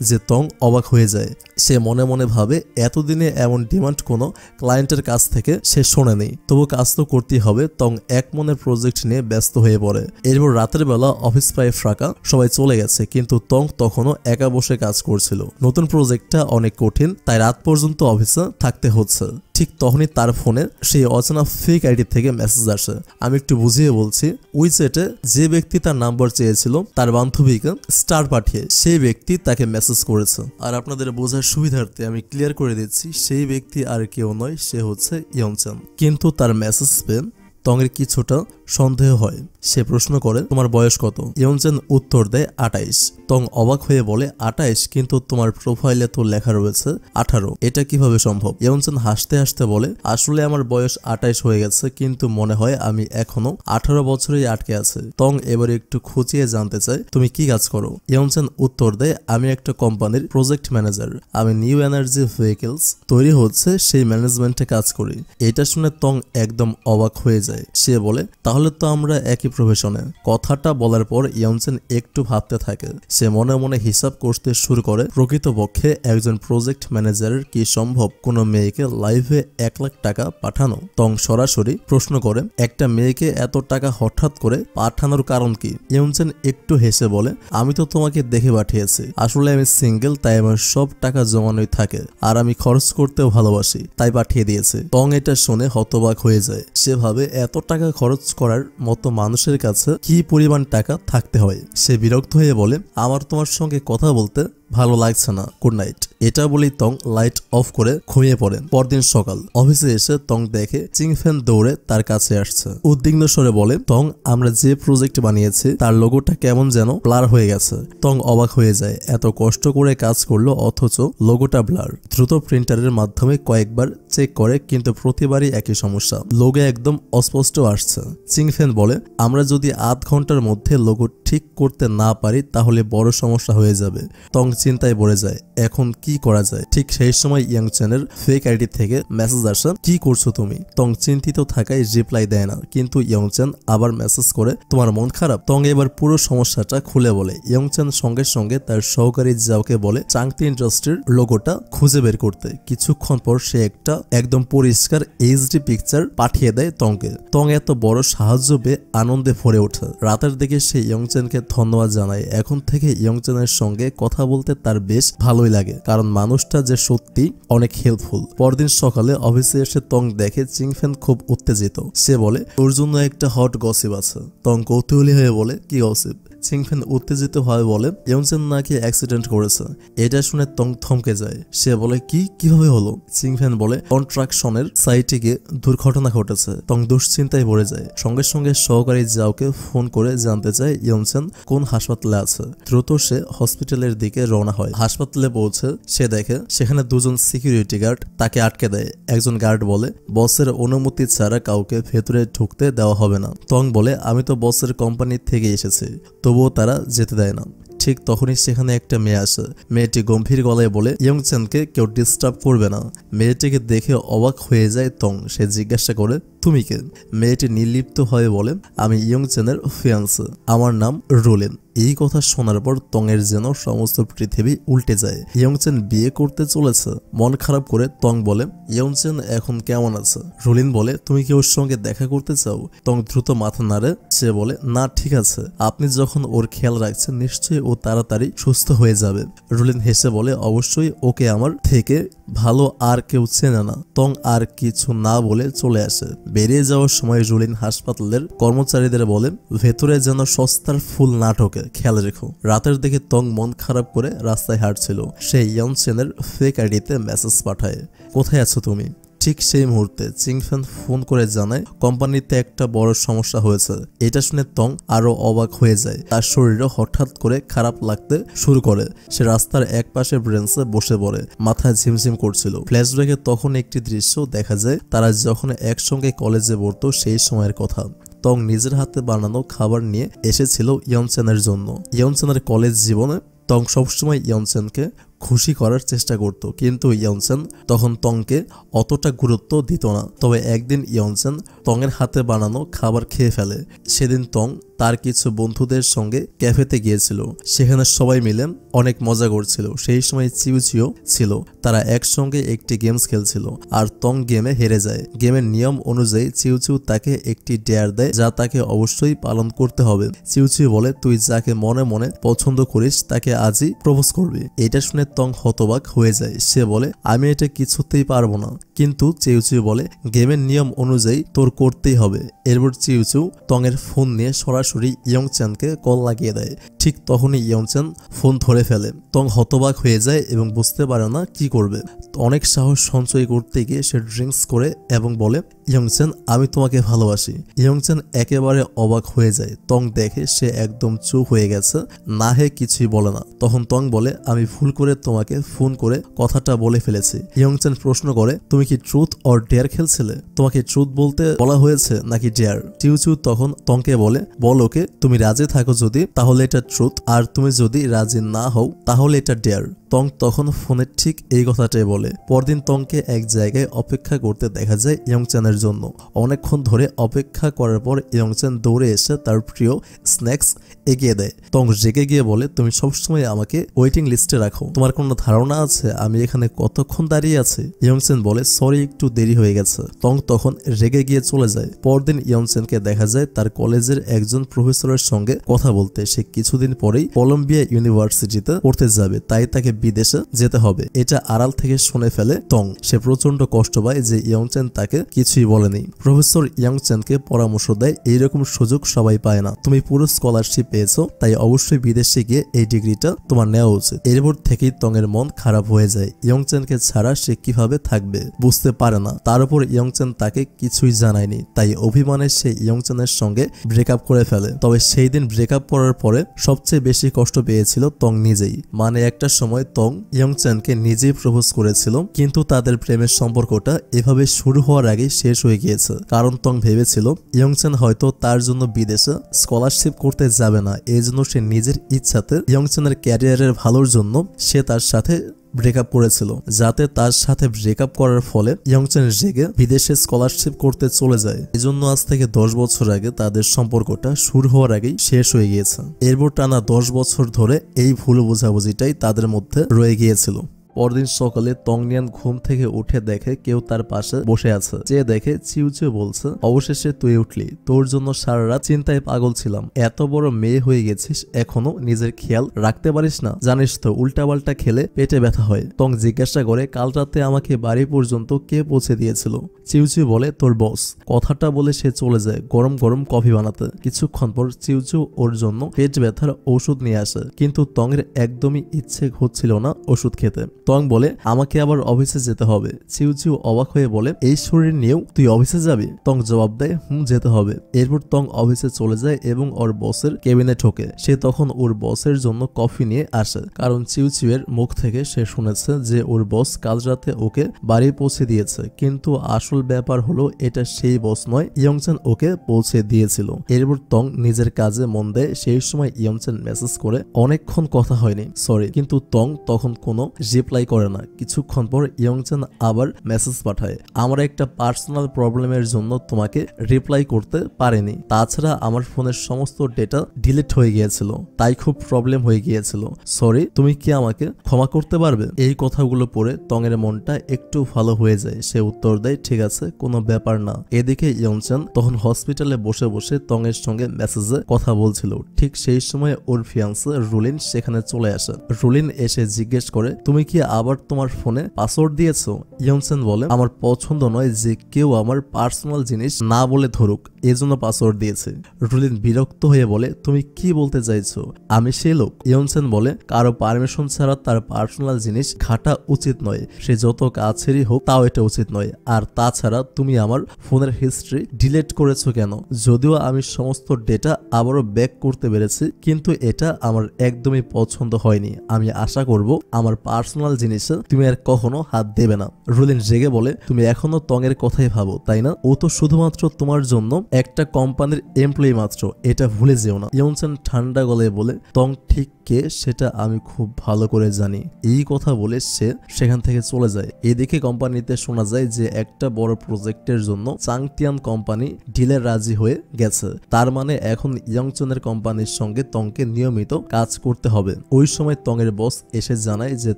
যে তং অবাক হয়ে যায়। সে মনে মনে ভাবে, এতদিনে এমন ডিমান্ড কোনো ক্লায়েন্টের কাছ থেকে সে শোনেনি, তবু কাজ তো করতেই হবে। তং এক মনে প্রজেক্ট নিয়ে ব্যস্ত হয়ে পড়ে। এরপর রাতের বেলা অফিস প্রায় ফাঁকা, সবাই চলে গেছে, কিন্তু তং তখনও একা বসে কাজ করছিল। নতুন প্রজেক্টটা অনেক কঠিন, তাই রাত পর্যন্ত অফিসে থাকতে হচ্ছে। ঠিক তখনই তার ফোনে সেই অচেনা ফেক আইডি থেকে মেসেজ আসে। আমি একটু বুঝিয়ে বলছি, উইচ্যাটে যে ব্যক্তি তার নাম্বার চেয়েছিল তার বান্ধবীকে স্টার পাঠিয়ে সেই ব্যক্তি তাকে মেসেজ করেছে। আর আপনাদের বোঝার সুবিধার্থে আমি ক্লিয়ার করে দিচ্ছি, সেই ব্যক্তি আর কেউ নয়, সে হচ্ছে ইয়ংচেন। কিন্তু তার মেসেজ পেয়ে তংয়ের কিছুটা সন্দেহ হয়। সে প্রশ্ন করে, তোমার বয়স কত? ইয়নচেন উত্তর দেয় 28। তং অবাক হয়ে বলে, 28? কিন্তু তোমার প্রোফাইলে তো লেখা রয়েছে 18, এটা কিভাবে সম্ভব? ইয়নচেন হাসতে হাসতে বলে, আসলে আমার বয়স 28 হয়ে গেছে, কিন্তু মনে হয় আমি এখনো 18 বছরেই আটকে আছে। তং এবার একটু খুঁচিয়ে জানতে চায়, তুমি কি কাজ করো? ইয়নচেন উত্তর দেয়, আমি একটা কোম্পানির প্রজেক্ট ম্যানেজার। আমি নিউ এনার্জি ভেহিকলস তৈরি হচ্ছে সেই ম্যানেজমেন্টে কাজ করি। এটা শুনে তং একদম অবাক হয়ে যায়। সে বলে, তাহলে তো আমরা একই প্রফেশনে। কথাটা বলার পর ইয়নচেন একটু ভাবতে থাকে। সে মনে মনে হিসাব করতে শুরু করে, প্রকৃতপক্ষে একজন প্রজেক্ট ম্যানেজারের কি সম্ভব কোনো মেয়েকে লাইভে 1 লাখ টাকা পাঠানো? তং সরাসরি প্রশ্ন করে, একটা মেয়েকে এত টাকা হঠাৎ করে পাঠানোর কারণ কি? ইয়নচেন একটু হেসে বলে, আমি তো তোমাকে দেখে পাঠিয়েছি। আসলে আমি সিঙ্গেল, তাই আমার সব টাকা জমানোই থাকে, আর আমি খরচ করতেও ভালোবাসি, তাই পাঠিয়ে দিয়েছে। তং এটা শুনে হতবাক হয়ে যায়। সে ভাবে এত টাকা খরচ করার মতো মানুষের কাছে কি পরিমাণ টাকা থাকতে হয়। সে বিরক্ত হয়ে বলে, আমার তোমার সঙ্গে কথা বলতে ভালো লাগছে না, গুড নাইট। এটা বলেই তং লাইট অফ করে ঘুমিয়ে পড়েন। পরদিন সকাল, অফিসে এসে তং দেখে চিংফেন দৌড়ে তার কাছে আসছে। উদ্বিগ্ন স্বরে বলে, তং, আমরা যে প্রজেক্ট বানিয়েছি তার লোগোটা কেমন যেন ব্লার হয়ে গেছে। তং অবাক হয়ে যায়, এত কষ্ট করে কাজ করলো অথচ লোগোটা ব্লার। দ্রুত প্রিন্টারের মাধ্যমে কয়েকবার চেক করে, কিন্তু প্রতিবারই একই সমস্যা, লোগো একদম অস্পষ্ট আসছে। চিংফেন বলে, আমরা যদি আধ ঘন্টার মধ্যে লোগো ঠিক করতে না পারি তাহলে বড় সমস্যা হয়ে যাবে। তং চিন্তায় পড়ে যায়, এখন কি করা যায়? ঠিক সেই সময় ইয়ংচেনের ফেক আইডি থেকে মেসেজ আসে, কি করছো তুমি? তং চিন্তিত থাকায় রিপ্লাই দেয় না, কিন্তু ইয়ংচেন আবার মেসেজ করে, তোমার মন খারাপ? তং এবার পুরো সমস্যাটা খুলে বলে। ইয়ংচেন সঙ্গে সঙ্গে তার সহকারী জাওকে বলে চাংতি ইন্ডাস্ট্রির লোগোটা খুঁজে বের করতে। কিছুক্ষণ পর সে একটা একদম পরিষ্কার এইচডি পিকচার পাঠিয়ে দেয় তংকে। তং এত বড় সাহায্য পেয়ে আনন্দে ভরে ওঠে। রাতের দিকে সে ইয়ংচেনকে ধন্যবাদ জানায়। এখন থেকে ইয়ংচেনের সঙ্গে কথা বলতে তার বেশ ভালোই লাগে, কারণ মানুষটা যে সত্যি অনেক হেল্পফুল। পরদিন সকালে অফিসে এসে তং দেখে চিংফেন খুব উত্তেজিত। সে বলে, তোর জন্য একটা হট গসিপ আছে। তং কৌতূহলী হয়ে বলে, কি গসিপ? চিংফেন উত্তেজিত হয়ে বলে, ইয়ংচেন নাকি অ্যাক্সিডেন্ট করেছে। এটা শুনে তং থমকে যায়। সে বলে, কিভাবে হলো? চিংফেন বলে, কনস্ট্রাকশনের সাইটে গিয়ে দুর্ঘটনা ঘটেছে। তং দুশ্চিন্তায় পড়ে যায়। সঙ্গে সঙ্গে সহকারী জাওকে ফোন করে জানতে চায় ইয়ংচেন কোন হাসপাতালে আছে। দ্রুত সে হসপিটালের দিকে রওনা হয়। হাসপাতালে পৌঁছে সে দেখে সেখানে দুজন সিকিউরিটি গার্ড তাকে আটকে দেয়। একজন গার্ড বলে, বসের অনুমতি ছাড়া কাউকে ভেতরে ঢুকতে দেওয়া হবে না। তং বলে, আমি তো বসের কোম্পানি থেকে এসেছি, তবুও তারা যেতে দেয় না। ঠিক তখনই সেখানে একটা মেয়ে আসে। মেয়েটি গম্ভীর গলায় বলে, ইয়ংচেনকে কেউ ডিস্টার্ব করবে না। মেয়েটিকে দেখে অবাক হয়ে যায় তং। সে জিজ্ঞাসা করে, তুমি কে? মেয়েটি নির্লিপ্ত হয়ে বলে, আমি ইয়ংচেনের ফিয়ান্সে, আমার নাম রুলিন। এই কথা শোনার পর তংয়ের যেন সমস্ত পৃথিবী উল্টে যায়। ইয়ংচেন বিয়ে করতে চলেছে। মন খারাপ করে তং বলে, ইয়ংচেন এখন কেমন আছে? রুলিন বলে, তুমি কি ওর সঙ্গে দেখা করতে চাও? তং দ্রুত মাথা নাড়ে। সে বলে, না, ঠিক আছে, আপনি যখন ওর খেয়াল রাখছেন নিশ্চয়ই ও তাড়াতাড়ি সুস্থ হয়ে যাবে। রুলিন হেসে বলে, অবশ্যই, ওকে আমার থেকে ভালো আর কেউ চেনে না। তং আর কিছু না বলে চলে আসে। বেরিয়ে যাওয়ার সময় রুলিন হাসপাতালের কর্মচারীদের বলে, ভেতরে যেন সস্তার ফুল না ঢোকে, খেয়াল রেখো। রাতের দিকে তং মন খারাপ করে রাস্তায় হাঁটছিল। সে ইয়ংচেনের ফেক আইডিতে মেসেজ পাঠায়, কোথায় আছো তুমি? ঠিক সেই মুহূর্তে চিংফেন ফোন করে জানায় কোম্পানিতে একটা বড় সমস্যা হয়েছে। এটা শুনে তং আরো অবাক হয়ে যায়। তার শরীরে হঠাৎ করে খারাপ লাগতে শুরু করে। সে রাস্তার এক পাশে ব্রেঞ্চে বসে পড়ে, মাথায় ঝিমঝিম করছিল। ফ্ল্যাশব্যাকে তখন একটি দৃশ্য দেখা যায়, তারা যখন একসঙ্গে কলেজে পড়তো সেই সময়ের কথা। তং নিজের হাতে বানানো খাবার নিয়ে এসেছিল ইয়ংচেনের জন্য। ইয়ংচেনের কলেজ জীবনে তং সবসময় ইয়ংচেনকে খুশি করার চেষ্টা করত, কিন্তু ইয়ংচেন তখন তংকে অতটা গুরুত্ব দিত না। তবে একদিন ইয়ংচেন তংয়ের হাতে বানানো খাবার খেয়ে ফেলে। সেদিন তং তার কিছু বন্ধুদের সঙ্গে ক্যাফেতে গিয়েছিল। সেখানে সবাই মিলে অনেক মজা করছিল। সেই সময় চিউচিও ছিল। তারা একসঙ্গে একটি গেমস খেলছিল, আর তং গেমে হেরে যায়। গেমের নিয়ম অনুযায়ী চিউচিউ তাকে একটি ডেয়ার দেয়, যা তাকে অবশ্যই পালন করতে হবে। চিউচিউ বলে, তুই যাকে মনে মনে পছন্দ করিস তাকে আজই প্রপোজ করবি। এটা শুনে তং হতবাক হয়ে যায়। সে বলে, আমি এটা কিছুতেই পারবো না। কিন্তু চিউচিউ বলে, গেমের নিয়ম অনুযায়ী তোর করতেই হবে। এরপর চিউচিউ তংয়ের ফোন নিয়ে সরাসরি ইয়ংচেনকে কল লাগিয়ে দেয়। ঠিক তখনই ইয়ংচেন ফোন ধরে ফেলে। তং হতবাক হয়ে যায় এবং বুঝতে পারে না কি করবে। অনেক সাহস সঞ্চয় করতে গিয়ে সে ড্রিঙ্কস করে এবং বলে, ইয়ংচেন আমি তোমাকে ভালোবাসি। ইয়ংচেন একেবারে অবাক হয়ে যায়। তং দেখে সে একদম চুপ হয়ে গেছে, না হে কিছুই বলে না। তখন তং বলে, আমি ভুল করে তোমাকে ফোন করে কথাটা বলে ফেলেছি। ইয়ংচেন প্রশ্ন করে, তুমি কি ট্রুথ অর ডেয়ার খেলছিলে? তোমাকে ট্রুথ বলতে বলা হয়েছে নাকি ডেয়ার? চিউচিউ তখন তংকে বলে, বল ওকে, তুমি রাজি থাকো যদি তাহলে এটা ট্রুথ, আর তুমি যদি রাজি না হও তাহলে এটা ডেয়ার। তং তখন ফোনে ঠিক এই কথাটাই বলে। পরদিন তংকে এক জায়গায় অপেক্ষা করতে দেখা যায় ইয়ংচেনের জন্য। অনেকক্ষণ ধরে অপেক্ষা করার পর ইয়ংচেন দৌড়ে এসে তার প্রিয় স্ন্যাক্স এগিয়ে দেয়। তং রেগে গিয়ে বলে, তুমি সবসময় আমাকে ওয়েটিং লিস্টে রাখো, তোমার কোনো ধারণা আছে আমি এখানে কতক্ষণ দাঁড়িয়ে আছি? ইয়ংচেন বলে, সরি একটু দেরি হয়ে গেছে। তং তখন রেগে গিয়ে চলে যায়। পরদিন ইয়ংচেনকে দেখা যায় তার কলেজের একজন প্রফেসরের সঙ্গে কথা বলতে। সে কিছুদিন পরেই কলম্বিয়া ইউনিভার্সিটিতে পড়তে যাবে, তাই তাকে বিদেশে যেতে হবে। এটা আড়াল থেকে শুনে ফেলে তং। সে প্রচন্ড কষ্ট পায় যে ইয়ংচেন তাকে কিছুই বলেনি। প্রফেসর ইয়ংচেনকে পরামর্শ দেয়, এইরকম সুযোগ সবাই পায় না, তুমি পুরো স্কলারশিপ পেয়েছো, তাই অবশ্যই বিদেশে গিয়ে এই ডিগ্রিটা তোমার নেওয়া উচিত। এরপর থেকেই তং এর মন খারাপ হয়ে যায়। ইয়ংচেনকে ছাড়া সে কিভাবে থাকবে বুঝতে পারে না। তার উপর ইয়ংচেন তাকে কিছুই জানায়নি, তাই অভিমানে সে ইয়ংচেনের সঙ্গে ব্রেকআপ করে ফেলে। তবে সেই দিন ব্রেকআপ করার পরে সবচেয়ে বেশি কষ্ট পেয়েছিল তং নিজেই। মানে একটা সময় তং ইয়ংচেনকে নিজেই প্রপোজ করেছিল, কিন্তু তাদের প্রেমের সম্পর্কটা এভাবে শুরু হওয়ার আগে শেষ হয়ে গিয়েছে। কারণ তং ভেবেছিল ইয়ংচেন হয়তো তার জন্য বিদেশে স্কলারশিপ করতে যাবে না, এই জন্য সে নিজের ইচ্ছাতে ইয়ংচেনের ক্যারিয়ারের ভালোর জন্য সে তার সাথে ব্রেকআপ করেছিল, যাতে তার সাথে ব্রেকআপ করার ফলে ইয়ংচেন রেগে বিদেশে স্কলারশিপ করতে চলে যায়। এজন্য আজ থেকে 10 বছর আগে তাদের সম্পর্কটা শুরু হওয়ার আগেই শেষ হয়ে গিয়েছে। এরপর টানা 10 বছর ধরে এই ভুল বোঝাবুঝিটাই তাদের মধ্যে রয়ে গিয়েছিল। পরদিন সকালে তংনিয়ান ঘুম থেকে উঠে দেখে কেউ তার পাশে বসে আছে। যে দেখে চিউচিউ বলছে, অবশেষে তুই উঠলি, তোর জন্য সারা রাত চিন্তায় পাগল ছিলাম। এত বড় মেয়ে হয়ে গেছিস, এখনো নিজের খেয়াল রাখতে পারিস না? জানিস তো উল্টাপাল্টা খেলে পেটে ব্যথা হয়। তং জিজ্ঞাসা করে, কাল রাতে আমাকে বাড়ি পর্যন্ত কে পৌঁছে দিয়েছিল? চিউচিউ বলে, তোর বস। কথাটা বলে সে চলে যায় গরম গরম কফি বানাতে। কিছুক্ষণ পর চিউচিউ ওর জন্য পেট ব্যথার ওষুধ নিয়ে আসে, কিন্তু তংয়ের একদমই ইচ্ছে হচ্ছিল না ওষুধ খেতে। তং বলে, আমাকে আবার অফিসে যেতে হবে। চিউচিউ অবাক হয়ে বলে, এই শরীর নিয়েও তুই অফিসে যাবি? তং জবাব দেয়, যেতে হবে। এরপর তং অফিসে চলে যায় এবং ওর বসের কেবিনে ঢোকে। সে তখন ওর বসের জন্য কফি নিয়ে আসে, কারণ চিউচিউয়ের মুখ থেকে সে শুনেছে যে ওর বস কাল রাতে ওকে বাড়ি পৌঁছে দিয়েছে। কিন্তু আসল ব্যাপার হলো এটা সেই বস নয়, ইয়ংচেন ওকে পৌঁছে দিয়েছিল। এরপর তং নিজের কাজে মন দেয়। সেই সময় ইয়ংচেন মেসেজ করে, অনেকক্ষণ কথা হয়নি, সরি। কিন্তু তং তখন কোনো রিপ্লাই করে না। কিছুক্ষণ পর ইয়ংচেন আবার মেসেজ পাঠায়, আমার একটা পার্সোনাল প্রবলেমের জন্য তোমাকে রিপ্লাই করতে পারিনি, তাছাড়া আমার ফোনের সমস্ত ডেটা ডিলিট হয়ে গিয়েছিল, তাই খুব প্রবলেম হয়ে গিয়েছিল, সরি, তুমি কি আমাকে ক্ষমা করতে পারবে? এই কথাগুলো পড়ে তং এর মনটা একটু ভালো হয়ে যায়। সে উত্তর দেয়, ঠিক আছে, কোনো ব্যাপার না। এদিকে ইয়ংচেন তখন হসপিটালে বসে বসে তং এর সঙ্গে মেসেজে কথা বলছিল। ঠিক সেই সময় ওর ফিয়ান্সে রুলিন সেখানে চলে আসে। রুলিন এসে জিজ্ঞেস করে, তুমি কি আবার তোমার ফোনে পাসওয়ার্ড দিয়েছো? ইয়ংচেন বলে, আমার পছন্দ নয় যে কেউ আমার পার্সোনাল জিনিস না বলে ধরুক, এজন্য পাসওয়ার্ড দিয়েছে। রুলিন বিরক্ত হয়ে বলে, তুমি কি বলতে চাইছো? আমি সেই লোক? ইয়ংচেন বলে, কারো পারমিশন ছাড়া তার পার্সোনাল জিনিস ঘাটা উচিত নয়, সে যত কাছেরই হোক তাও এটা উচিত নয়। আর তাছাড়া তুমি আমার ফোনের হিস্ট্রি ডিলিট করেছো কেন? যদিও আমি সমস্ত ডেটা আবারও ব্যাক করতে পেরেছি, কিন্তু এটা আমার একদমই পছন্দ হয়নি। আমি আশা করব আমার পার্সোনাল জিনিসে তুমি আর কখনো হাত দেবে না। রুলিন রেগে বলে, তুমি এখনো তং এর কথাই ভাবো তাই না? ও তো শুধুমাত্র তোমার জন্য একটা কোম্পানির এমপ্লয়ি মাত্র, এটা ভুলে যেও না। ইয়ংচেন ঠান্ডা গলায় বলে, তং ঠিক কে সেটা আমি খুব ভালো করে জানি। এই কথা বলে সে সেখান থেকে চলে যায়। এদিকে কোম্পানিতে শোনা যায় যে একটা বড় প্রজেক্টের জন্য চাংটিয়ান কোম্পানি ডিলে রাজি হয়ে গেছে। তার মানে এখন ইয়ংচেনের কোম্পানির সঙ্গে তংকে নিয়মিত কাজ করতে হবে। ওই সময় তং এর বস এসে জানায় যে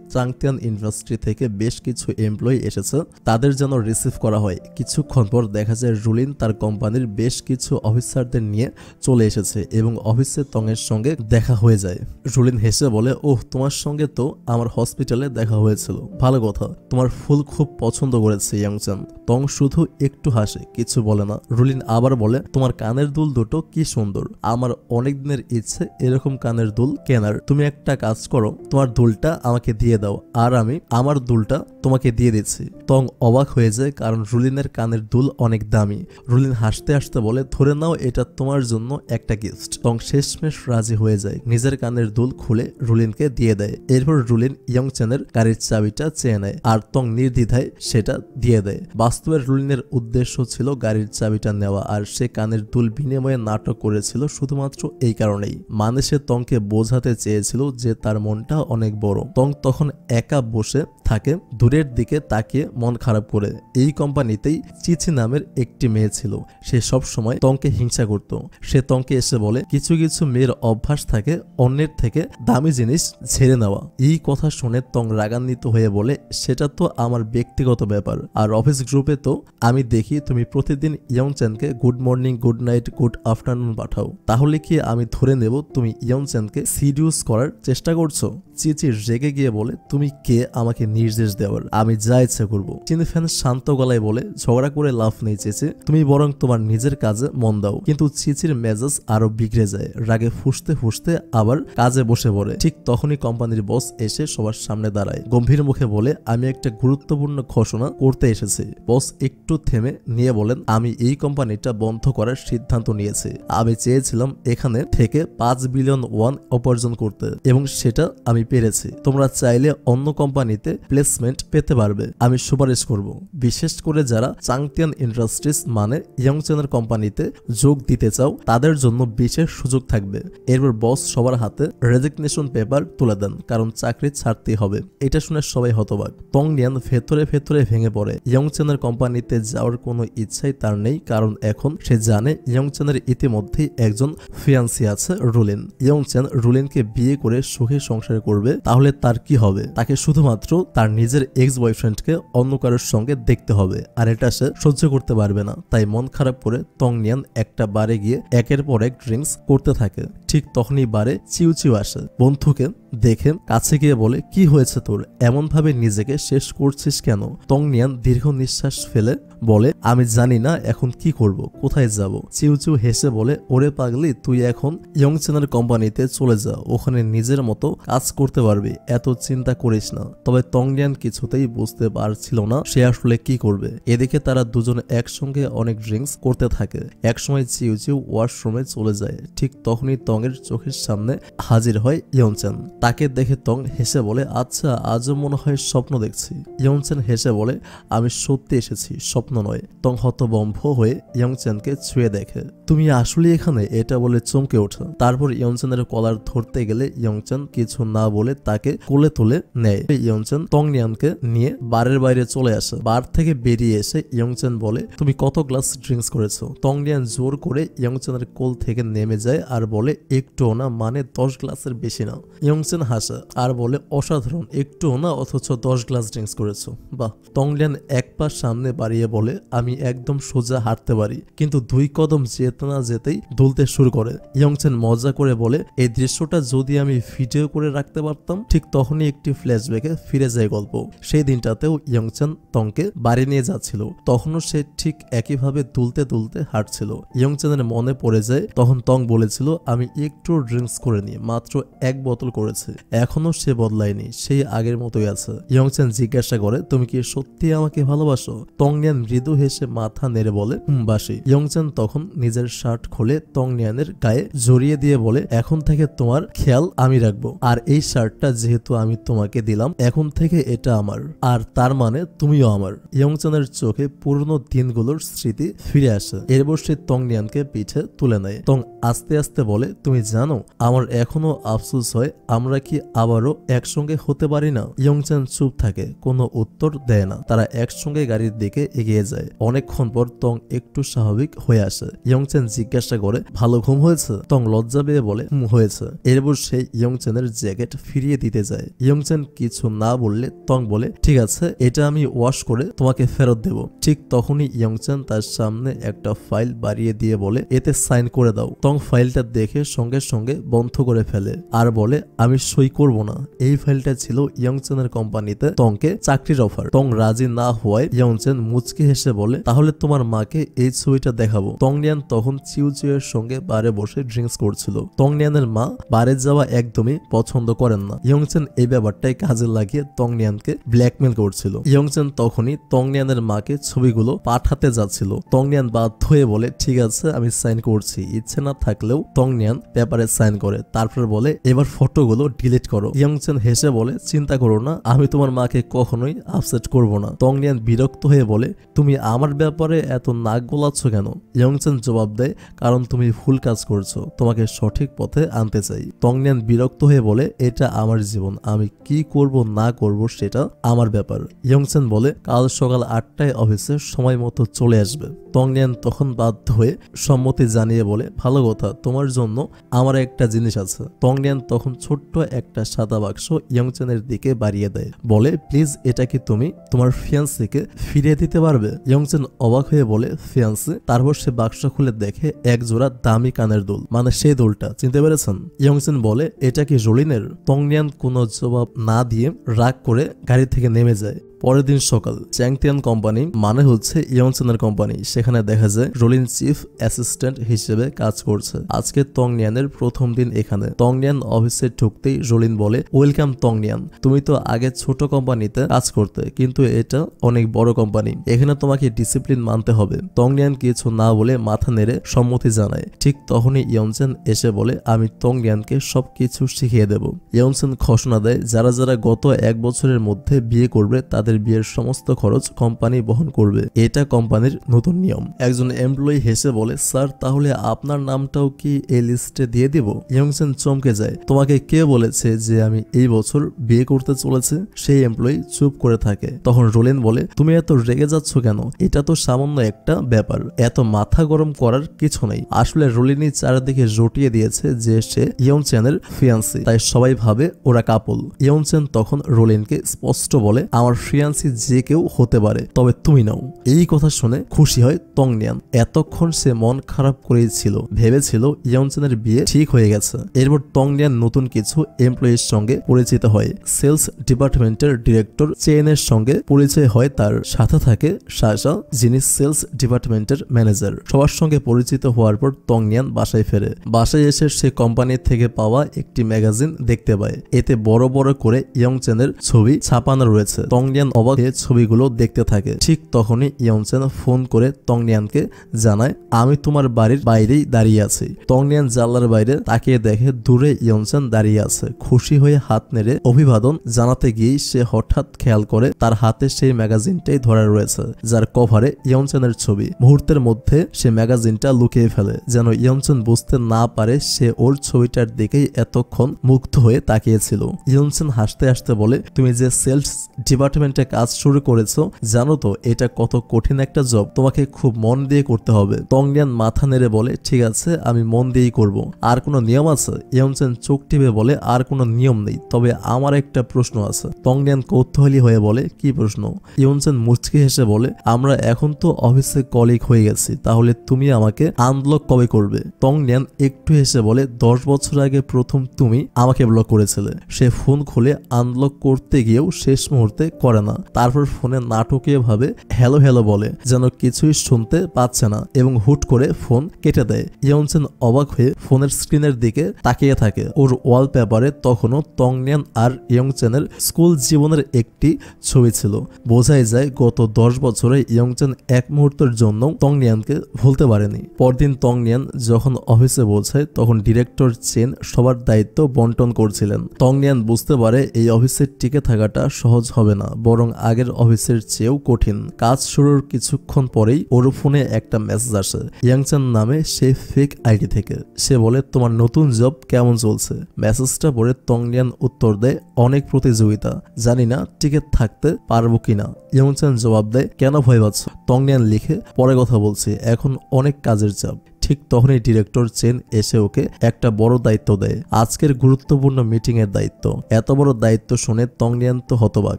চাংটিয়ান চাংতিয়ান ইন্ডাস্ট্রি থেকে বেশ কিছু এমপ্লয়ি এসেছে, তাদের যেন রিসিভ করা হয়। কিছুক্ষণ পর দেখা যায় রুলিন তার কোম্পানির বেশ কিছু অফিসারদের নিয়ে চলে এসেছে এবং অফিসে তংয়ের সঙ্গে দেখা হয়ে যায়। রুলিন হেসে বলে, ওহ, তোমার সঙ্গে তো আমার হসপিটালে দেখা হয়েছিল, ভালো কথা, তোমার ফুল খুব পছন্দ করেছে ইয়ংচান। তং শুধু একটু হাসে, কিছু বলে না। রুলিন আবার বলে, তোমার কানের দুল দুটো কি সুন্দর, আমার অনেক দিনের ইচ্ছে এরকম কানের দুল কেনার। তুমি একটা কাজ করো, তোমার দুলটা আমাকে দিয়ে দাও আর আমি আমার দুলটা তোমাকে দিয়ে দিচ্ছি। তং অবাক হয়ে যায়, কারণ রুলিনের কানের দুল অনেক দামি। রুলিন হাসতে হাসতে বলে, ধরে নাও এটা তোমার জন্য একটা গিফট। তং শেষমেশ রাজি হয়ে যায়, নিজের কানের দুল খুলে রুলিনকে দিয়ে দেয়। এরপর রুলিন ইয়ংচানের গাড়ির চাবিটা চেয়ে নেয় আর তং নির্দ্বিধায় সেটা দিয়ে দেয়। বাস্তবে রুলিনের উদ্দেশ্য ছিল গাড়ির চাবিটা নেওয়া, আর সে কানের দুল বিনিময়ে নাটক করেছিল শুধুমাত্র এই কারণেই, মানে সে তংকে বোঝাতে চেয়েছিল যে তার মনটা অনেক বড়। তং তখন একা বসে থাকে, দূরের দিকে তাকিয়ে মন খারাপ করে। এই কোম্পানিতেই চিচি নামের একটি মেয়ে ছিল, সে সব সময় তংকে হিংসা করত। সে তংকে এসে বলে, কিছু কিছু মেয়ের অভ্যাস থাকে অন্যের থেকে দামি জিনিস ছেড়ে নেওয়া। এই কথা শুনে তং রাগান্বিত হয়ে বলে, সেটা তো আমার ব্যক্তিগত ব্যাপার, আর অফিস গ্রুপে তো আমি দেখি তুমি প্রতিদিন ইয়ংচানকে good morning, good night, good afternoon পাঠাও, তাহলে কি আমি ধরে নেব তুমি ইয়ংচানকে সিডিউস করার চেষ্টা করছো? চিচি রেগে গিয়ে বলে, তুমি কে আমাকে নির্দেশ দেওয়ার? আমি যা ইচ্ছা করবো। চিনিফ্যান শান্ত গলায় বলে, ঝগড়া করে লাভ নেই চেচি, তুমি বরং তোমার নিজের কাজে মন দাও। কিন্তু চিচির মেজাজ আরো বিগড়ে যায়, রাগে ফুসতে ফুসতে আবার কাজে বসে পড়ে। ঠিক তখনই কোম্পানির বস এসে সবার সামনে দাঁড়ায়, গম্ভীর মুখে বলে, আমি একটা গুরুত্বপূর্ণ ঘোষণা করতে এসেছি। বস একটু থেমে নিয়ে বলেন, আমি এই কোম্পানিটা বন্ধ করার সিদ্ধান্ত নিয়েছি। আমি চেয়েছিলাম এখানে থেকে 5 বিলিয়ন ওয়ান উপার্জন করতে এবং সেটা আমি পেরেছি। তোমরা চাইলে অন্য কোম্পানিতে প্লেসমেন্ট পেতে পারবে, আমি সুপারিশ করব। বিশেষ করে যারা চাংতিয়ান ইন্ডাস্ট্রিজ মানে ইয়ংচানের কোম্পানিতে যোগ দিতে চাও তাদের জন্য বিশেষ সুযোগ থাকবে। এরপর বস সবার হাতে রেজিগনেশন পেপার তুলে দেন, কারণ চাকরি ছাড়তেই হবে। এটা শুনে সবাই হতবাক। তং নিয়ান ভেতরে ভেতরে ভেঙে পড়ে। ইয়ংচানের কোম্পানিতে যাওয়ার কোনো ইচ্ছাই তার নেই, কারণ এখন সে জানে ইয়ংচানের ইতিমধ্যেই একজন ফিয়ান্সি আছে, রুলিন। ইয়ংচান রুলিনকে বিয়ে করে সুখে সংসার করবে, তাহলে তার কি হবে? তাকে শুধুমাত্র তার নিজের এক্স বয়ফ্রেন্ডকে অন্য কারোর সঙ্গে দেখতে হবে, আর এটা সে সহ্য করতে পারবে না। তাই মন খারাপ করে তং নিয়ান একটা বারে গিয়ে একের পর এক ড্রিঙ্কস করতে থাকে। ঠিক তখনই বারে চিউ চিউ আসে, বন্ধুকে দেখে কাছে গিয়ে বলে, কি হয়েছে তোর, এমন ভাবে নিজেকে শেষ করছিস কেন? তং নিয়ান দীর্ঘ নিঃশ্বাস ফেলে বলে, আমি জানি না এখন কি করব, কোথায় যাব। চিউ চিউ হেসে বলে, ওরে পাগলি, তুই এখন ইয়ংচানের কোম্পানিতে চলে যা, ওখানে নিজের মতো কাজ করতে পারবি, এত চিন্তা করিস না। তবে তং নিয়ান কিছুতেই বুঝতে পারছিল না সে আসলে কি করবে। এদিকে তারা দুজন একসঙ্গে অনেক ড্রিঙ্কস করতে থাকে। একসময় চিউ চিউ ওয়াশরুমে চলে যায়। ঠিক তখনই তং এর চোখের সামনে হাজির হয় ইয়ংচান। তাকে দেখে তং হেসে বলে, আচ্ছা, আজও মনে হয় স্বপ্ন দেখছি। ইয়ংচান হেসে বলে, আমি সত্যি এসেছি, স্বপ্ন নয়। তং হতভম্ব হয়ে ইয়ংচানকে ছুঁয়ে দেখে, তুমি আসলে এখানে? এটা বলে চমকে ওঠে। তারপর ইয়ংচানের কলার ধরতে গেলে ইয়ংচান কিছু না বলে তাকে কোলে তুলে নেয়। ইয়ংচান তং নিয়ানকে নিয়ে বারের বাইরে চলে আসে। বার থেকে বেরিয়ে এসে ইয়ংচান বলে, তুমি কত গ্লাস ড্রিঙ্কস করেছো? তং নিয়ান জোর করে ইয়ংচানের কোল থেকে নেমে যায় আর বলে, একটুও না, মানে 10 গ্লাসের বেশি না। ইয়ংচান হাসে আর বলে, অসাধারণ, একটুও না, অথচ 10 গ্লাস ড্রিঙ্কস করেছো, বাহ। তং নিয়ান এক পা সামনে বাড়িয়ে বলে, আমি একদম সোজা হাঁটতে পারি, কিন্তু 2 কদম যেতে না যেতেই দুলতে শুরু করে। ইয়ংচান মজা করে বলে, এই দৃশ্যটা যদি আমি ভিডিও করে রাখতে পারতাম। ঠিক তখনই একটি ফ্ল্যাশব্যাকে ফিরে যায় গল্প। সেই দিনটাতেও ইয়ংচান তংকে বাড়ি নিয়ে যাচ্ছিল, তখনও সে ঠিক একইভাবে দুলতে দুলতে হাঁটছিল। ইয়ংচানের মনে পড়ে যায় তখন তং বলেছিল, আমি একটু ড্রিঙ্কস করিনি, মাত্র 1 বোতল করেছে। এখনো সে বদলায়নি, সেই আগের মতোই আছে। ইয়ংচান জিজ্ঞাসা করে, তুমি কি সত্যি আমাকে ভালোবাসো? তং নিয়ান মৃদু হেসে মাথা নেড়ে বলে, বাসি। ইয়ংচান তখন নিজের শার্ট খুলে তং নিয়ানের গায়ে জড়িয়ে দিয়ে বলে, এখন থেকে তোমার খেয়াল আমি রাখবো, আর এই শার্টটা যেহেতু আমি তোমাকে দিলাম, এখন থেকে এটা আমার, আর তার মানে তুমিও আমার। ইয়ংচানের চোখে পুরনো দিনগুলোর স্মৃতি ফিরে আসে। এরপর সে তং নিয়ানকে পিঠে তুলে নেয়। তং আস্তে আস্তে বলে, তুমি জানো, আমার এখনো আফসোস হয় আমরা আমরা কি আবারও একসঙ্গে হতে পারি না? ইয়ংচেন চুপ থাকে, কোনো উত্তর দেয় না। তারা একসঙ্গে গাড়ির দিকে এগিয়ে যায়। অনেকক্ষণ পর তং একটু স্বাভাবিক হয়ে আসে। ইয়ংচেন জিজ্ঞাসা করে, ভালো ঘুম হয়েছে? তং লজ্জা পেয়ে বলে, হয়েছে। এরপর সে ইয়ংচেনের জ্যাকেট ফিরিয়ে দিতে যায়। ইয়ংচেন কিছু না বললে তং বলে, ঠিক আছে, এটা আমি ওয়াশ করে তোমাকে ফেরত দেব। ঠিক তখনই ইয়ংচেন তার সামনে একটা ফাইল বাড়িয়ে দিয়ে বলে, এতে সাইন করে দাও। তং ফাইলটা দেখে সঙ্গে সঙ্গে বন্ধ করে ফেলে আর বলে, আমি সই করব না। এই ফাইলটা ছিল ইয়ংচেনের কোম্পানিতে তংকে চাকরির অফার। তং রাজি না হওয়ায় ইয়ংচেন মুচকি হেসে বলে, তাহলে তোমার মাকে এই ছবিটা দেখাবো। তংনিয়ান তখন চিউচিউয়ের সঙ্গে বারে বসে ড্রিঙ্কস করছিল। তংনিয়ানের মা বারে যাওয়া একদমই পছন্দ করেন না। ইয়ংচেন এই ব্যাপারটাই কাজে লাগিয়ে তংনিয়ানকে ব্ল্যাকমেল করছিল। ইয়ংচেন তখনই তংনিয়ানের মাকে ছবিগুলো পাঠাতে যাচ্ছিল। তংনিয়ান বাধ্য হয়ে বলে, ঠিক আছে, আমি সাইন করছি। ইচ্ছে না থাকলেও তংনিয়ান পেপারে সাইন করে। তারপর বলে, এবার ফটোগুলো ডিলিট করো। ইয়ংচেন হেসে বলে, চিন্তা করো না, আমি তোমার মাকে কখনোই আপসেট করব না। তংনিয়ান বিরক্ত হয়ে বলে, তুমি আমার ব্যাপারে এত নাক গলাচ্ছ কেন? ইয়ংচেন জবাব দেয়, কারণ তুমি ভুল কাজ করছো, তোমাকে সঠিক পথে আনতে চাই। তংনিয়ান বিরক্ত হয়ে বলে, এটা আমার জীবন, আমি কি করব না করব সেটা আমার ব্যাপার। ইয়ংচেন বলে, কাল সকাল 8টায় অফিসে সময় মতো চলে আসবে। তংনিয়ান তখন বাধ্য হয়ে সম্মতি জানিয়ে বলে, ভালো কথা, তোমার জন্য আমার একটা জিনিস আছে। তংনিয়ান তখন ছোট্ট একটা সাদা বাক্স ইয়ংচেনের দিকে বাড়িয়ে দেয়, বলে, প্লিজ এটা কি তুমি তোমার ফিয়ান্সিকে ফিরিয়ে দিতে পারবে? ইয়ংচেন অবাক হয়ে বলে, ফিয়ান্সি? তারপর সে বাক্স খুলে দেখে এক জোড়া দামি কানের দুল, মানে সেই দুলটা, চিনতে পেরেছেন? ইয়ংচেন বলে, এটা কি জোলিনের? তংনিয়ান কোনো জবাব না দিয়ে রাগ করে গাড়ি থেকে নেমে যায়। পরের দিন সকাল, চ্যাংটিয়ান কোম্পানি, মানে হচ্ছে ইয়ংচেনের কোম্পানি, সেখানে দেখা যায় রোলিন চিফ অ্যাসিস্ট্যান্ট হিসেবে কাজ করছে। আজকে তংনিয়ানের প্রথম দিন এখানে। তংনিয়ান অফিসে ঢুকতেই রোলিন বলে, ওয়েলকাম তংনিয়ান, তুমি তো আগে ছোট কোম্পানিতে কাজ করতে, কিন্তু এটা অনেক বড় কোম্পানি, এখানে তোমাকে ডিসিপ্লিন মানতে হবে। তংনিয়ান কিছু না বলে মাথা নেড়ে সম্মতি জানায়। ঠিক তখনই ইয়ংচেন এসে বলে, আমি তংনিয়ানকে সবকিছু শিখিয়ে দেব। ইয়ংচেন ঘোষণা দেয়, যারা যারা গত 1 বছরের মধ্যে বিয়ে করবে তাদের বিয়ের সমস্ত খরচ কোম্পানি বহন করবে। এটা কোম্পানির নতুন নিয়ম। একজন এমপ্লয়ি হেসে বলে, স্যার, তাহলে আপনার নামটাও কি এই লিস্টে দিয়ে দিব? ইয়ংচেন চমকে যায়, তোমাকে কে বলেছে যে আমি এই বছর বিয়ে করতে চলেছে? সেই এমপ্লয়ি চুপ করে থাকে। তখন রোলিন বলে, তুমি এত রেগে যাচ্ছ কেন? এটা তো সামান্য একটা ব্যাপার, এত মাথা গরম করার কিছু নেই। আসলে রোলিনই চারিদিকে জটিয়ে দিয়েছে যে সে ইয়ংচেনের ফিয়ান্সি, তাই সবাই ভাবে ওরা কাপল। ইয়ংচেন তখন রোলিনকে স্পষ্ট বলে, আমার ফিয়ান্সি যে কেউ হতে পারে, তবে তুমি নাও। এই কথা শুনে খুশি হয় তংনিয়ান। এতক্ষণ সে মন খারাপ করেই ছিল, ভেবেছিল ইয়ংচেনের বিয়ে ঠিক হয়ে গেছে। এরপর তংনিয়ান নতুন কিছু এমপ্লয়ির সঙ্গে পরিচিত হয়। সেলস ডিপার্টমেন্টের ডিরেক্টর চেনের সঙ্গে পরিচয় হয় তার। সাথে থাকে শাসা, যিনি সেলস ডিপার্টমেন্টের ম্যানেজার। সবার সঙ্গে পরিচিত হওয়ার পর তংনিয়ান বাসায় ফেরে। বাসায় এসে সে কোম্পানি থেকে পাওয়া একটি ম্যাগাজিন দেখতে পায়। এতে বড় বড় করে ইয়ংচেনের ছবি ছাপানো রয়েছে। তংনিয়ান অবাক হয়ে ছবিগুলো দেখতে থাকে। ঠিক তখনই ইয়ংচেন ফোন করে তংনিয়ানকে জানায়, আমি তোমার বাড়ির বাইরেই দাঁড়িয়ে আছি। তংনিয়ান জানলার বাইরে তাকিয়ে দেখে দূরে ইয়ংচেন দাঁড়িয়ে আছে। খুশি হয়ে হাত নেড়ে অভিবাদন জানাতে গিয়েই সে হঠাৎ খেয়াল করে তার হাতে সেই ম্যাগাজিনটাই ধরা রয়েছে, যার কভারে ইয়ংচেনের ছবি। মুহূর্তের মধ্যে সে ম্যাগাজিনটা লুকিয়ে ফেলে, যেন ইয়ংচেন বুঝতে না পারে সে ওর ছবিটার দিকেই এতক্ষণ মুগ্ধ হয়ে তাকিয়েছিল। ইয়ংচেন হাসতে হাসতে বলে, তুমি যে সেলস ডিপার্টমেন্টে কাজ শুরু করেছো, জানো তো এটা কত কঠিন একটা জব, তোমাকে খুব মন দিয়ে করতে হবে। তংনিয়ান মাথা নেড়ে বলে, ঠিক আছে, আমি মন দিয়েই করব। আর কোনো নিয়ম আছে? ইয়ংচেন চোখ টিপে বলে, আর কোনো নিয়ম নেই, তবে আমার একটা প্রশ্ন আছে। তংনিয়ান কৌতূহলী হয়ে বলে, কি প্রশ্ন? ইয়ংচেন মুচকি হেসে বলে, আমরা এখন তো অফিসে কলিগ হয়ে গেছি, তাহলে তুমি আমাকে আনব্লক কবে করবে? তংনিয়ান একটু হেসে বলে, 10 বছর আগে প্রথম তুমি আমাকে ব্লক করেছিলে। সে ফোন খুলে আনব্লক করতে গিয়েও শেষ মুহূর্তে করে না। তারপর ফোনে নাটকীয় ভাবে হ্যালো হ্যালো বলে, যেন কিছুই শুনতে পাচ্ছে না, এবং হুট করে ফোন কেটে দেয়। ইয়ংচেন অবাক হয়ে ফোনের স্ক্রিনের দিকে তাকিয়ে থাকে। ওর ওয়ালপেপারে তখনও তংনিয়ান আর ইয়ংচেনের স্কুল জীবনের একটি ছবি ছিল। বোঝাই যায় গত 10 বছরে ইয়ংচেন এক মুহূর্তের জন্য তংনিয়ানকে ভুলতে পারেনি। পরদিন তংনিয়ান যখন অফিসে পৌঁছায়, তখন ডিরেক্টর চেন সবার দায়িত্ব বন্টন করছিলেন। তংনিয়ান বুঝতে পারে এই অফিসে টিকে থাকাটা সহজ হবে না, বড় বরং আগের অফিসের চেয়েও কঠিন। কাজ শুরুর কিছুক্ষণ পরেই ওর ফোনে একটা মেসেজ আসে ইয়াংচেন নামে সেই ফেক আইডি থেকে। সে বলে তোমার নতুন জব কেমন চলছে। মেসেজটা পড়ে তংলিয়ান উত্তর দেয় অনেক প্রতিযোগিতা, জানি না টিকে থাকতে পারবো কিনা। ইয়ংচেন জবাব দেয় কেন ভয় পাচ্ছ। তংলিয়ান লিখে পরে কথা বলছি, এখন অনেক কাজের চাপ। ঠিক তখনই ডিরেক্টর চেন এসে ওকে একটা বড় দায়িত্ব দেয়, আজকের গুরুত্বপূর্ণ মিটিং এর দায়িত্ব। এত বড় দায়িত্ব শুনে তংলিয়ান তো হতবাক।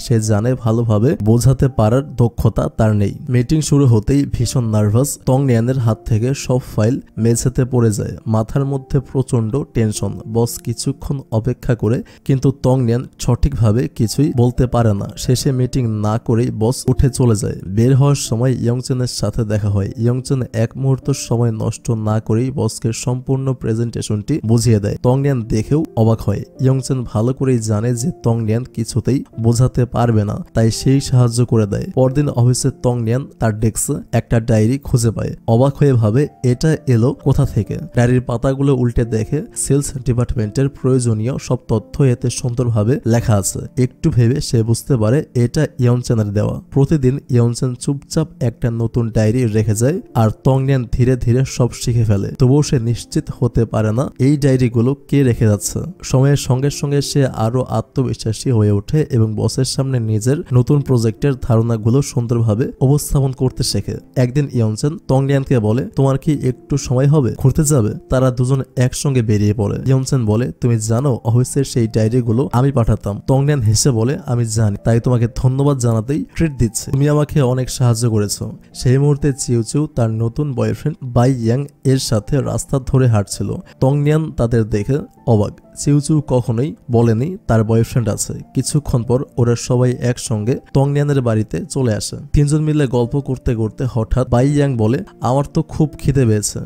সে জানে ভালোভাবে বোঝাতে পারার দক্ষতা তার নেই। মিটিং শুরু হতেই ভীষণ নার্ভাস। তংলিয়ানের হাত থেকে সব ফাইল মেঝেতে পড়ে যায়। মাথার মধ্যে প্রচন্ড টেনশন। বস কিছুক্ষণ অপেক্ষা করে কিন্তু তংলিয়ান সঠিকভাবে কিছুই বলতে পারে না। শেষে মিটিং না করেই বস উঠে চলে যায়। বের হওয়ার সময় ইয়ংচেনের সাথে দেখা হয়। ইয়ংচেন এক মুহূর্ত সময় নষ্ট না করেই বসকে সম্পূর্ণ প্রেজেন্টেশনটি বুঝিয়ে দেয়। তংলিয়ান দেখেও অবাক হয়। ইয়ংচেন ভালো করেই জানে যে তংলিয়ান কিছুতেই বোঝাতে পারবে না, তাই সেই সাহায্য করে দেয়। পরদিন অফিসে তংলিয়ান তার ডেস্কে একটা ডায়েরি খুঁজে পায়। অবাক হয়ে ভাবে এটা এলো কোথা থেকে। ডায়েরির পাতাগুলো উল্টে দেখে সেলস ডিপার্টমেন্টের প্রয়োজনীয় সব তথ্য এতে সুন্দরভাবে লেখা আছে। একটু ভেবে সে বুঝতে পারে এটা ইয়ংচেনের দেওয়া। প্রতিদিন ইয়ংচেন চুপচাপ একটা নতুন ডায়েরি রেখে যায় আর তংলিয়ান ধীরে ধীরে সব শিখে ফেলে। তবুও সে নিশ্চিত হতে পারে না এই ডায়েরিগুলো কে রেখে যাচ্ছে। সময়ের সঙ্গে সঙ্গে সে আরো আত্মবিশ্বাসী হয়ে ওঠে এবং বসের সামনে নিজের নতুন প্রজেক্টের ধারণাগুলো সুন্দরভাবে উপস্থাপন করতে শেখে। একদিন ইয়ংচেন তংলিয়ানকে বলে তোমার কি একটু সময় হবে, ঘুরতে যাবে। তারা দুজন একসঙ্গে বেরিয়ে পড়ে। ইয়ংচেন বলে তুমি জানো অফিসের সেই ডায়েরিগুলো আমি পাঠাতাম। তংলিয়ান হেসে বলে আমি জানি, তাই তোমাকে ধন্যবাদ জানাতেই ট্রিট দিচ্ছে। তুমি আমাকে অনেক সাহায্য করেছো। সেই মুহূর্তে চিউ তার নতুন বয়ফ্রেন্ড বাই ইয়াং এর সাথে রাস্তা ধরে হাঁটছিল। তংলিয়ান তাদের দেখে অবাক। চিউ কখনোই বলেনি তার বয়ফ্রেন্ড আছে। কিছুক্ষণ পর ওরা সবাই একসঙ্গে তংলিয়ানের বাড়িতে চলে আসে। তিনজন মিলে গল্প করতে করতে হঠাৎ বাই ইয়াং বলে আমার তো খুব খিদে পেয়েছে,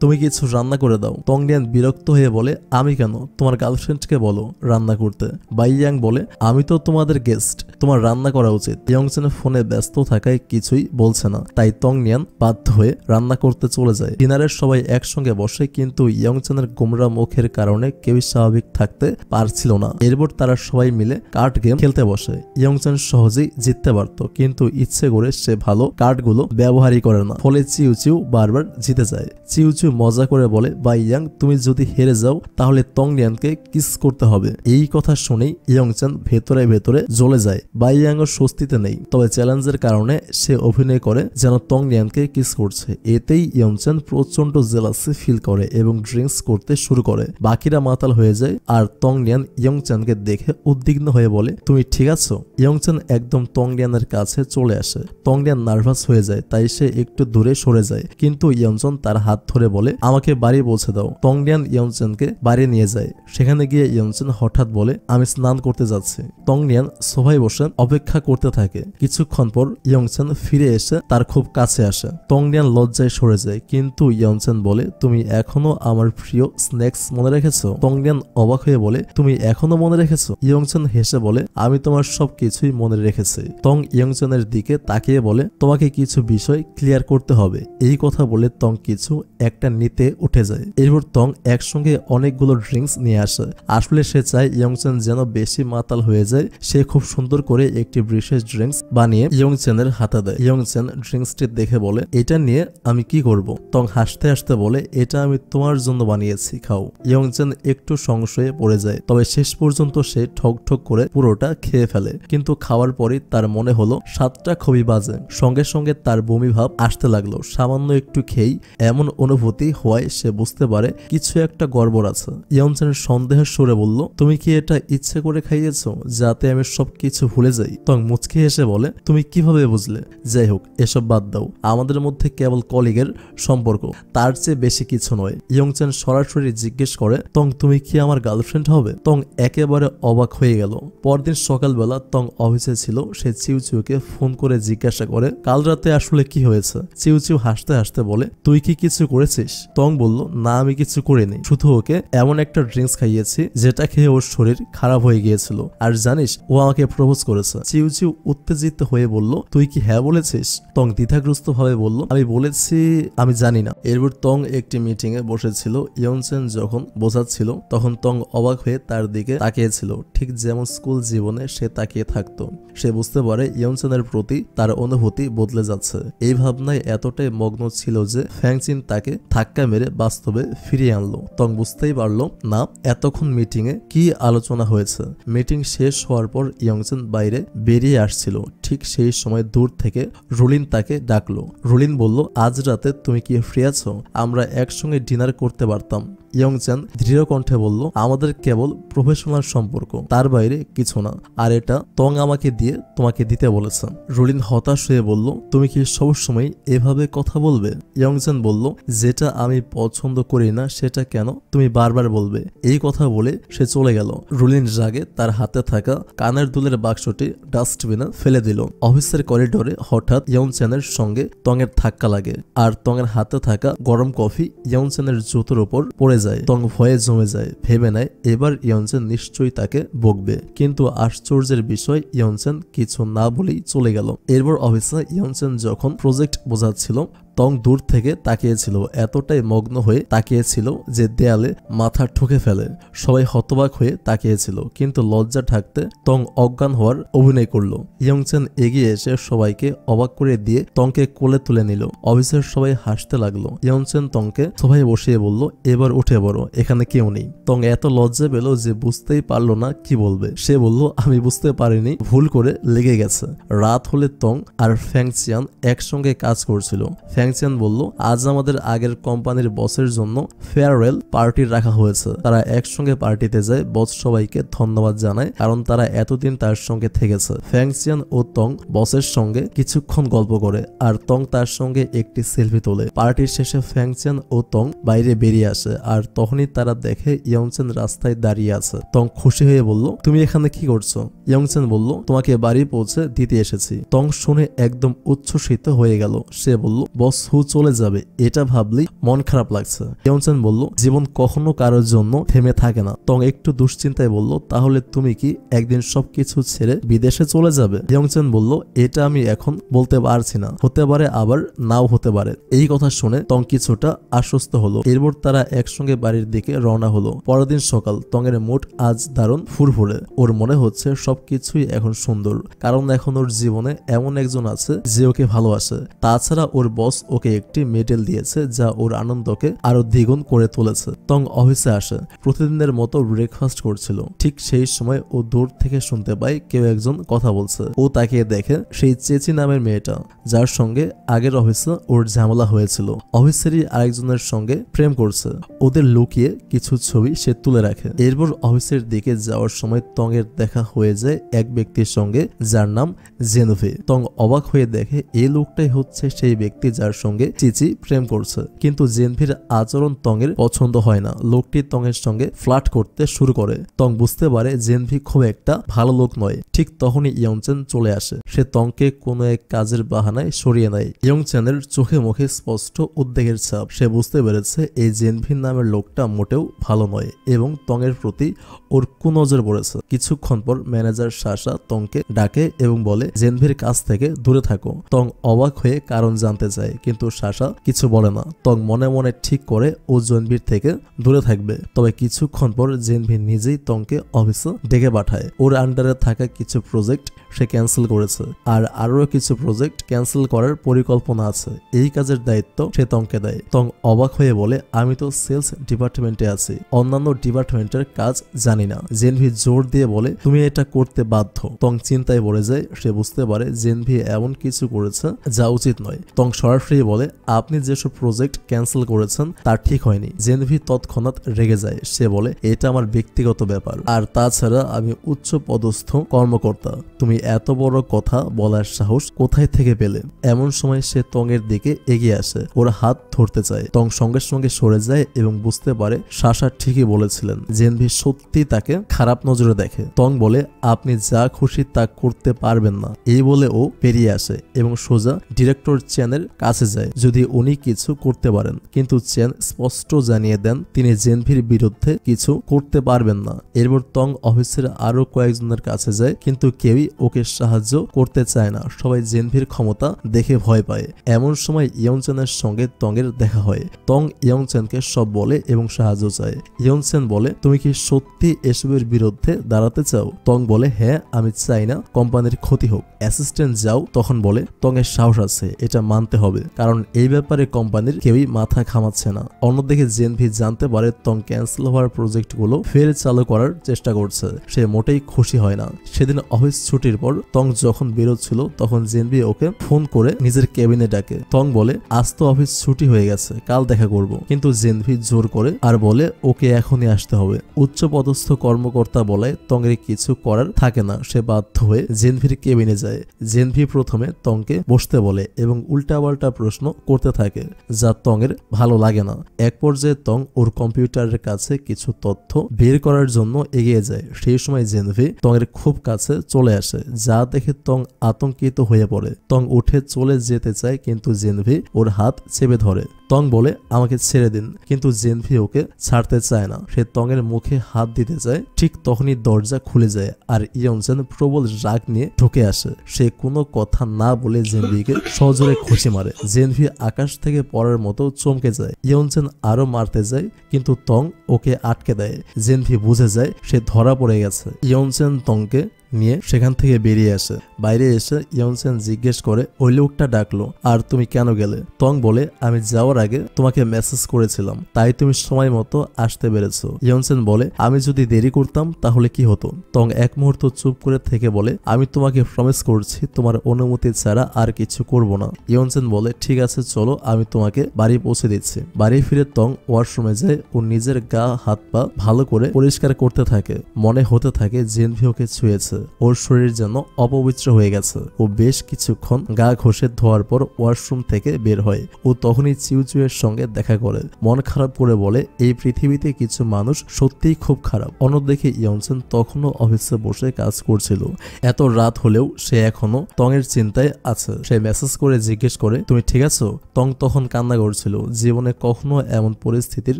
তুমি কিছু রান্না করে দাও। তংলিয়ান বিরক্ত হয়ে বলে আমি কেন, তোমার গার্লফ্রেন্ডকে বলো রান্না করতে। বাই ইয়াং বলে আমি তো তোমাদের গেস্ট, তোমার রান্না করা উচিত। ইয়ংচেন ফোনে ব্যস্ত থাকায় কিছুই বলছে না, তাই তংলিয়ান বাধ্য হয়ে রান্না করতে চলে যায়। ডিনারের সবাই একসঙ্গে বসে, কিন্তু ইয়ংচেনের গোমরা মুখের কারণে কেউই স্বাভাবিক থাকতে পারছিল না। এরপর তারা সবাই মিলে কার্ড গেম খেলতে বসে। ইয়ংচেন সহজেই জিততে পারত, কিন্তু ইচ্ছে করে সে ভালো কার্ডগুলো ব্যবহারই করে না। ফলে চিউ বারবার জিতে যায়। চিউ মজা করে বলে বাই ইয়াং তুমি যদি হেরে যাও তাহলে তংলিয়ানকে কিস করতে হবে। এই কথা শুনেই ইয়ংচেন ভেতরে ভেতরে জ্বলে যায়। বাই ইয়াং ও স্বস্তিতে নেই, তবে চ্যালেঞ্জের কারণে সে অভিনয় করে যেন তংলিয়ানকে কিস করছে। এতেই ইয়ংচেন প্রচন্ড জেলাসি ফিল করে এবং ড্রিঙ্কস করতে শুরু করে। বাকিরা মাতাল হয়ে যায় আর তংলিয়ান ইয়ংচেনকে দেখে উদ্বিগ্ন হয়ে বলে তুমি ঠিক আছো। ইয়ংচেন একদম তংলিয়ানের কাছে চলে আসে। তংলিয়ান নার্ভাস হয়ে যায়, তাই সে একটু দূরে সরে যায়, কিন্তু ইয়ংচেন তার হাত ধরে বলে আমাকে বাড়ি পৌঁছে দাও। তংলিয়ান ইয়ংচেনকে বাড়ি নিয়ে যায়। সেখানে গিয়ে ইয়ংচেন হঠাৎ বলে আমি স্নান করতে যাচ্ছি। তংলিয়ান সোফায় বসে অপেক্ষা করতে থাকে। কিছুক্ষণ পর ইয়ংচেন ফিরে এসে তার খুব কাছে আসে। তংলিয়ান লজ্জায় সরে যায়, কিন্তু ইয়ংচেন বলে তুমি এখনো আমার প্রিয় স্ন্যাক্স মনে রেখেছো। তংলিয়ান অবাক হয়ে বলে তুমি এখনো মনে রেখেছো। ইয়ংচেন হেসে বলে আমি তোমার সবকিছুই মনে রেখেছি। তং ইয়ংচেনের দিকে তাকিয়ে বলে তোমাকে কিছু বিষয় ক্লিয়ার করতে হবে। এই কথা বলে তং কিছু একটা নিতে উঠে যায়। এরপর তং একসঙ্গে অনেকগুলো ড্রিঙ্কস নিয়ে আসে। আসলে সে চায় ইয়ংচেন যেন বেশি মাতাল হয়ে যায়। সে খুব সুন্দর করে একটি বিশেষ ড্রিঙ্কস বানিয়ে ইয়ংচেনের হাতে দেয়। ইয়ংচেন ড্রিঙ্কসটি দেখে বলে এটা নিয়ে আমি কি করব। তং হাসতে হাসতে বলে এটা আমি তোমার জন্য বানিয়েছি, খাও। ইয়ংচেন একটু সংশয়ে পড়ে যায়, তবে শেষ পর্যন্ত সে ঠক ঠক করে পুরোটা খেয়ে ফেলে। কিন্তু খাওয়ার পরই তার মনে হলো স্বাদটা খুবই বাজে। সঙ্গে সঙ্গে তার বমি ভাব আসতে লাগলো। সামান্য একটু খেয়েই এমন অনুভূতি হওয়ায় সে বুঝতে পারে কিছু একটা গড়বড় আছে। ইয়ংচেন সন্দেহের সুরে বলল তুমি কি এটা ইচ্ছে করে খাইয়েছো যাতে আমি সবকিছু ভুলে যাই। তং মুচকি হেসে বলে তুমি কিভাবে বুঝলে। যাই হোক এসব বাদ দাও, আমাদের মধ্যে কেবল কলিগের সম্পর্ক, তার চেয়ে বেশি কিছু নয়। ইয়ংচেন সরাসরি জিজ্ঞেস করে তং তুমি কি আমার গার্লফ্রেন্ড হবে। তং একেবারে অবাক হয়ে গেল। পরদিন সকালবেলা তং অফিসে ছিল। সে চিউকে ফোন করে জিজ্ঞাসা করে কাল রাতে আসলে কি হয়েছে। চিউ হাসতে হাসতে বলে তুই কি কিছু করেছিস। তং বলল না আমি কিছু করিনি, শুধু ওকে এমন একটা ড্রিঙ্কস খাইয়েছি যেটা খেয়ে ওর শরীর খারাপ হয়ে গিয়েছিল। আর জানিস ও আমাকে প্রপোজ করেছে। চিউ উত্তেজিত হয়ে বলল তুই কি হ্যাঁ বলেছিস। তং দ্বিধাগ্রস্ত ভাবে বলল আমি বলেছি আমি জানি না। এরপর তং একটি মিটিং এ বসেছিল। ইয়ংচেন যখন বোঝাচ্ছিল তখন তং অবাক হয়ে তার দিকে তাকিয়েছিল, ঠিক যেমন স্কুল জীবনে সে তাকিয়ে থাকতো। সে বুঝতে পারে ইয়ংচেনের প্রতি তার অনুভূতি বদলে যাচ্ছে। এই ভাবনায় এতটাই মগ্ন ছিল যে ফ্যাংচিন তাকে ধাক্কা মেরে বাস্তবে ফিরিয়ে আনলো। তং বুঝতেই পারলো না এতক্ষণ মিটিং এ কি আলোচনা হয়েছে। মিটিং শেষ হওয়ার পর ইয়ংচেন বাইরে বেরিয়ে আসছিল। ঠিক সেই সময় দূর থেকে রুলিন তাকে ডাকলো। রুলিন বলল, আজ রাতে তুমি কি ফ্রি আছো? আমরা একসঙ্গে ডিনার করতে পারতাম। ইয়ংচেন দৃঢ় কণ্ঠে বলল, আমাদের কেবল প্রফেশনাল সম্পর্ক, তার বাইরে কিছু না। আর এটা তং আমাকে দিয়ে তোমাকে দিতে বলেছে। রুলিন হতাশ হয়ে বলল, তুমি কি সবসময় এভাবে কথা বলবে? ইয়ংচেন বলল, যেটা আমি পছন্দ করি না সেটা কেন তুমি বারবার বলবে? এই কথা বলে সে চলে গেল। রুলিন রাগে তার হাতে থাকা কানের দুলের বাক্সটি ডাস্টবিনে ফেলে দিল। অফিসের করিডোরে হঠাৎ ইয়ংচেনের সঙ্গে তংয়ের ধাক্কা লাগে, আর তংয়ের হাতে থাকা গরম কফি ইয়ংচেনের জুতোর উপর পড়ে যায়। তং ভয়ে জমে যায়, ভেবে নেয় এবার ইয়ংচেন নিশ্চয়ই তাকে বকবে। কিন্তু আশ্চর্যের বিষয়, ইয়ংচেন কিছু না বলেই চলে গেল। এরপর অফিসে ইয়ংচেন যখন প্রজেক্ট বোঝাচ্ছিল, তং দূর থেকে তাকিয়েছিল, এতটাই মগ্ন হয়ে তাকিয়েছিল যে দেয়ালে মাথা ঠুকে ফেলে। সবাই হতবাক হয়ে তাকিয়েছিল, কিন্তু লজ্জা ঢাকতে তং অজ্ঞান হওয়ার অভিনয় করলো। ইয়ংচেন এগিয়ে এসে সবাইকে অবাক করে দিয়ে তংকে কোলে তুলে নিল। অফিসের সবাই হাসতে লাগলো। ইয়ংচেন তংকে সবাই বসিয়ে বলল, এবার উঠে পড়ো, এখানে কেউ নেই। তং এত লজ্জা পেল যে বুঝতেই পারলো না কি বলবে। সে বলল, আমি বুঝতে পারিনি, ভুল করে লেগে গেছে। রাত হলে তং আর ফ্যাংচিয়ান একসঙ্গে কাজ করছিল। ফ্যাংচিয়ান বলল, আজ আমাদের আগের কোম্পানির বসের জন্য ফেয়ারওয়েল পার্টি রাখা হয়েছে। তারা একসঙ্গে পার্টিতে যায়। বস সবাইকে ধন্যবাদ জানায়, কারণ তারা এতদিন তার সঙ্গে থেকেছে। ফ্যাংচিয়ান ও তং বসের সঙ্গে কিছুক্ষণ গল্প করে, আর তং তার সঙ্গে একটি সেলফি তোলে। পার্টির শেষে ফ্যাংচিয়ান ও তং বাইরে বেরিয়ে আসে, আর তখনই তারা দেখে ইয়ংচেন রাস্তায় দাঁড়িয়ে আছে। তং খুশি হয়ে বলল, তুমি এখানে কি করছো? ইয়ংচেন বলল, তোমাকে বাড়ি পৌঁছে দিতে এসেছি। তং শুনে একদম উচ্ছ্বসিত হয়ে গেল। সে বলল, বস হু চলে যাবে, এটা ভাবলেই মন খারাপ লাগছে। ইয়ংচেন বলল, জীবন কখনো কারোর জন্য থেমে থাকে না। তং একটু দুশ্চিন্তায় বলল, তাহলে তুমি কি একদিন সবকিছু ছেড়ে বিদেশে চলে যাবে? ইয়ংচেন বলল, এটা আমি এখন বলতে পারছি না, হতে পারে আবার নাও হতে পারে। এই কথা শুনে তং কিছুটা আশ্বস্ত হলো। এরপর তারা একসঙ্গে বাড়ির দিকে রওনা হলো। পরের দিন সকাল। তংয়ের মুড আজ দারুণ ফুরফুরে। ওর মনে হচ্ছে সবকিছুই এখন সুন্দর, কারণ এখন ওর জীবনে এমন একজন আছে যে ওকে ভালোবাসে। তাছাড়া ওর বস ওকে একটি মেডেল দিয়েছে, যা ওর আনন্দকে আরো দ্বিগুণ করে তুলেছে। তং অফিসে আসে, প্রতিদিনের মতো ব্রেকফাস্ট করছিল। ঠিক সেই সময় ও দূর থেকে শুনতে পায় কেউ একজন কথা বলছে। ও তাকিয়ে দেখে সেই চেচি নামের মেয়েটা, যার সঙ্গে আগের অফিসে ওর ঝামেলা হয়েছিল। অফিসেরই আরেকজনের সঙ্গে প্রেম করছে। ওদের লুকিয়ে কিছু ছবি সে তুলে রাখে। এরপর অফিসের দিকে যাওয়ার সময় তংয়ের দেখা হয়ে যায় এক ব্যক্তির সঙ্গে, যার নাম জেনভে। তং অবাক হয়ে দেখে এই লোকটাই হচ্ছে সেই ব্যক্তি যার সঙ্গে চিচি প্রেম করছে। কিন্তু জেনভির আচরণ তংয়ের পছন্দ হয় না। লোকটি তংয়ের সঙ্গে ফ্লার্ট করতে শুরু করে। তং বুঝতে পারে জেনভি খুব একটা ভালো লোক নয়। ঠিক তখনই ইয়ংচেন চলে আসে। সে তংকে কোনো এক কাজের বাহানায় সরিয়ে নেয়। ইয়ংচেনের চোখে মুখে স্পষ্ট উদ্বেগের ছাপ। সে বুঝতে পেরেছে এই জেনভির নামের লোকটা মোটেও ভালো নয় এবং তংয়ের প্রতি ওর কুনজর পড়েছে। কিছুক্ষণ পর ম্যানেজার সাশা তংকে ডাকে এবং বলে, জেনভির কাছ থেকে দূরে থাকো। তং অবাক হয়ে কারণ জানতে চায়, কিন্তু সাশা কিছু বলে না। তং মনে মনে ঠিক করে ও জেনভির থেকে দূরে থাকবে। তবে কিছুক্ষণ পর জেনভি নিজেই তংকে অফিসে ডেকে পাঠায়। ওর আন্ডারে থাকা কিছু প্রজেক্ট সে ক্যান্সেল করেছে, আর আরো কিছু প্রজেক্ট ক্যান্সেল করার পরিকল্পনা আছে। এই কাজের দায়িত্ব সে তংকে দেয়। তং অবাক হয়ে বলে, আমি তো সেলস ডিপার্টমেন্টে আছি, অন্যান্য ডিপার্টমেন্টের কাজ জানি না। জেনভি জোর দিয়ে বলে, তুমি এটা করতে বাধ্য। তং চিন্তায় পড়ে যায়। সে বুঝতে পারে জেনভি এমন কিছু করেছে যা উচিত নয়। তং সরাসরি বলে, আপনি যেসব প্রজেক্ট ক্যান্সেল করেছেন তা ঠিক হয়নি। জেনভি তৎক্ষণাৎ রেগে যায়। সে বলে, এটা আমার ব্যক্তিগত ব্যাপার, আর তাছাড়া আমি উচ্চ পদস্থ কর্মকর্তা। তুমি এত বড় কথা বলার সাহস কোথায় থেকে পেলে? এমন সময় সে তংয়ের দিকে এগিয়ে আসে, ওর হাত ধরতে চায়। তং সঙ্গে সঙ্গে সরে যায় এবং বুঝতে পারে সাশা ঠিকই বলেছিলেন, জেনভি সত্যি তাকে খারাপ নজরে দেখে। তং বলে, আপনি যা খুশি তা করতে পারবেন না। এই বলে ও বেরিয়ে আসে এবং সোজা ডিরেক্টর চেনের কাছে কাছে যায় যদি উনি কিছু করতে পারেন, কিন্তু চেন স্পষ্ট জানিয়ে দেন তিনি জেনভির বিরুদ্ধে কিছু করতে পারবেন না। এরপর তং অফিসের আরো কয়েকজনের কাছে যায়, কিন্তু কেউই ওকে সাহায্য করতে চায় না। সবাই জেনভির ক্ষমতা দেখে ভয় পায়। এমন সময় ইয়ংচেনের সঙ্গে তংয়ের দেখা হয়। তং ইয়ংচেনকে সব বলে এবং সাহায্য চায়। ইয়ংচেন বলে, তুমি কি সত্যি এসবের বিরুদ্ধে দাঁড়াতে চাও? তং বলে, হ্যাঁ, আমি চাই না কোম্পানির ক্ষতি হোক। অ্যাসিস্ট্যান্ট যাও তখন বলে, তং এর সাহস আছে, এটা মানতে হবে, কারণ এই ব্যাপারে কোম্পানির কেউই মাথা ঘামাচ্ছে না। অন্যদিকে জেনভি জানতে পারে তং ক্যান্সেল হওয়ার প্রজেক্টগুলো ফের চালু করার চেষ্টা করছে। সে মোটেই খুশি হয় না। সেদিন অফিস ছুটির পর তং যখন বেরোচ্ছিল তখন জেনভি ওকে ফোন করে নিজের কেবিনে ডাকে। তং বলে, আজ তো অফিস ছুটি হয়ে গেছে, কাল দেখা করব। কিন্তু জেনভি জোর করে আর বলে ওকে এখনই আসতে হবে। উচ্চপদস্থ কর্মকর্তা বলায় তং এর কিছু করার থাকে না। সে বাধ্য হয়ে জেনভির কেবিনে যায়। জেনভি প্রথমে তংকে বসতে বলে এবং উল্টাপাল্টা প্রশ্ন করতে থাকে, যা তং এর ভালো লাগে না। এক পর্যায়ে তং ওর কম্পিউটারের কাছে কিছু তথ্য বের করার জন্য এগিয়ে যায়। সেই সময় জেনভি তং এর খুব কাছে চলে আসে, যা দেখে তং আতঙ্কিত হয়ে পড়ে। তং উঠে চলে যেতে চায়, কিন্তু জেনভি ওর হাত চেপে ধরে। তং বলে, আমাকে ছেড়ে দিন, কিন্তু জেনভি ওকে ছাড়তে চায় না। সে তং এর মুখে হাত দিতে চায়। ঠিক তখনই দরজা খুলে যায় আর ইয়ংচেন প্রবল রাগ নিয়ে ঢুকে আসে। সে কোনো কথা না বলে জেনভিকে সজোরে খুশি মারে। জেনভি আকাশ থেকে পড়ার মতো চমকে যায়। ইয়ংচেন আরো মারতে যায়, কিন্তু তং ওকে আটকে দেয়। জেনভি বুঝে যায় সে ধরা পড়ে গেছে। ইয়ংচেন তংকে নিয়ে সেখান থেকে বেরিয়ে আসে। বাইরে এসে ইয়ংচেন জিজ্ঞেস করে, ওই লোকটা ডাকলো আর তুমি কেন গেলে? তং বলে, আমি যাওয়ার আগে তোমাকে মেসেজ করেছিলাম, তাই তুমি সময় মতো আসতে পেরেছো। ইয়ংচেন বলে, আমি যদি দেরি করতাম তাহলে কি হতো? তং এক মুহূর্ত চুপ করে থেকে বলে, আমি তোমাকে প্রমিস করছি তোমার অনুমতি ছাড়া আর কিছু করব না। ইয়ংচেন বলে, ঠিক আছে চলো, আমি তোমাকে বাড়ি পৌঁছে দিচ্ছি। বাড়ি ফিরে তং ওয়াশরুমে যায় ও নিজের গা হাত পা ভালো করে পরিষ্কার করতে থাকে। মনে হতে থাকে জেনভি ওকে ছুঁয়েছে। ওর শরীর যেন অপবিত্র হয়ে গেছে। ও বেশ কিছুক্ষণ গা ঘষে ধোয়ার পর ওয়াশরুম থেকে বের হয়। ও তখনই চিউচুয়ের সঙ্গে দেখা করে। মন খারাপ করে বলে, এই পৃথিবীতে কিছু মানুষ সত্যিই খুব খারাপ। অন্যদিকে ইয়ংচেন তখনও অফিসে বসে কাজ করছিল। এত রাত হলেও সে এখনো তং এর চিন্তায় আছে। সে মেসেজ করে জিজ্ঞেস করে, তুমি ঠিক আছো? তং তখন কান্না করছিল। জীবনে কখনো এমন পরিস্থিতির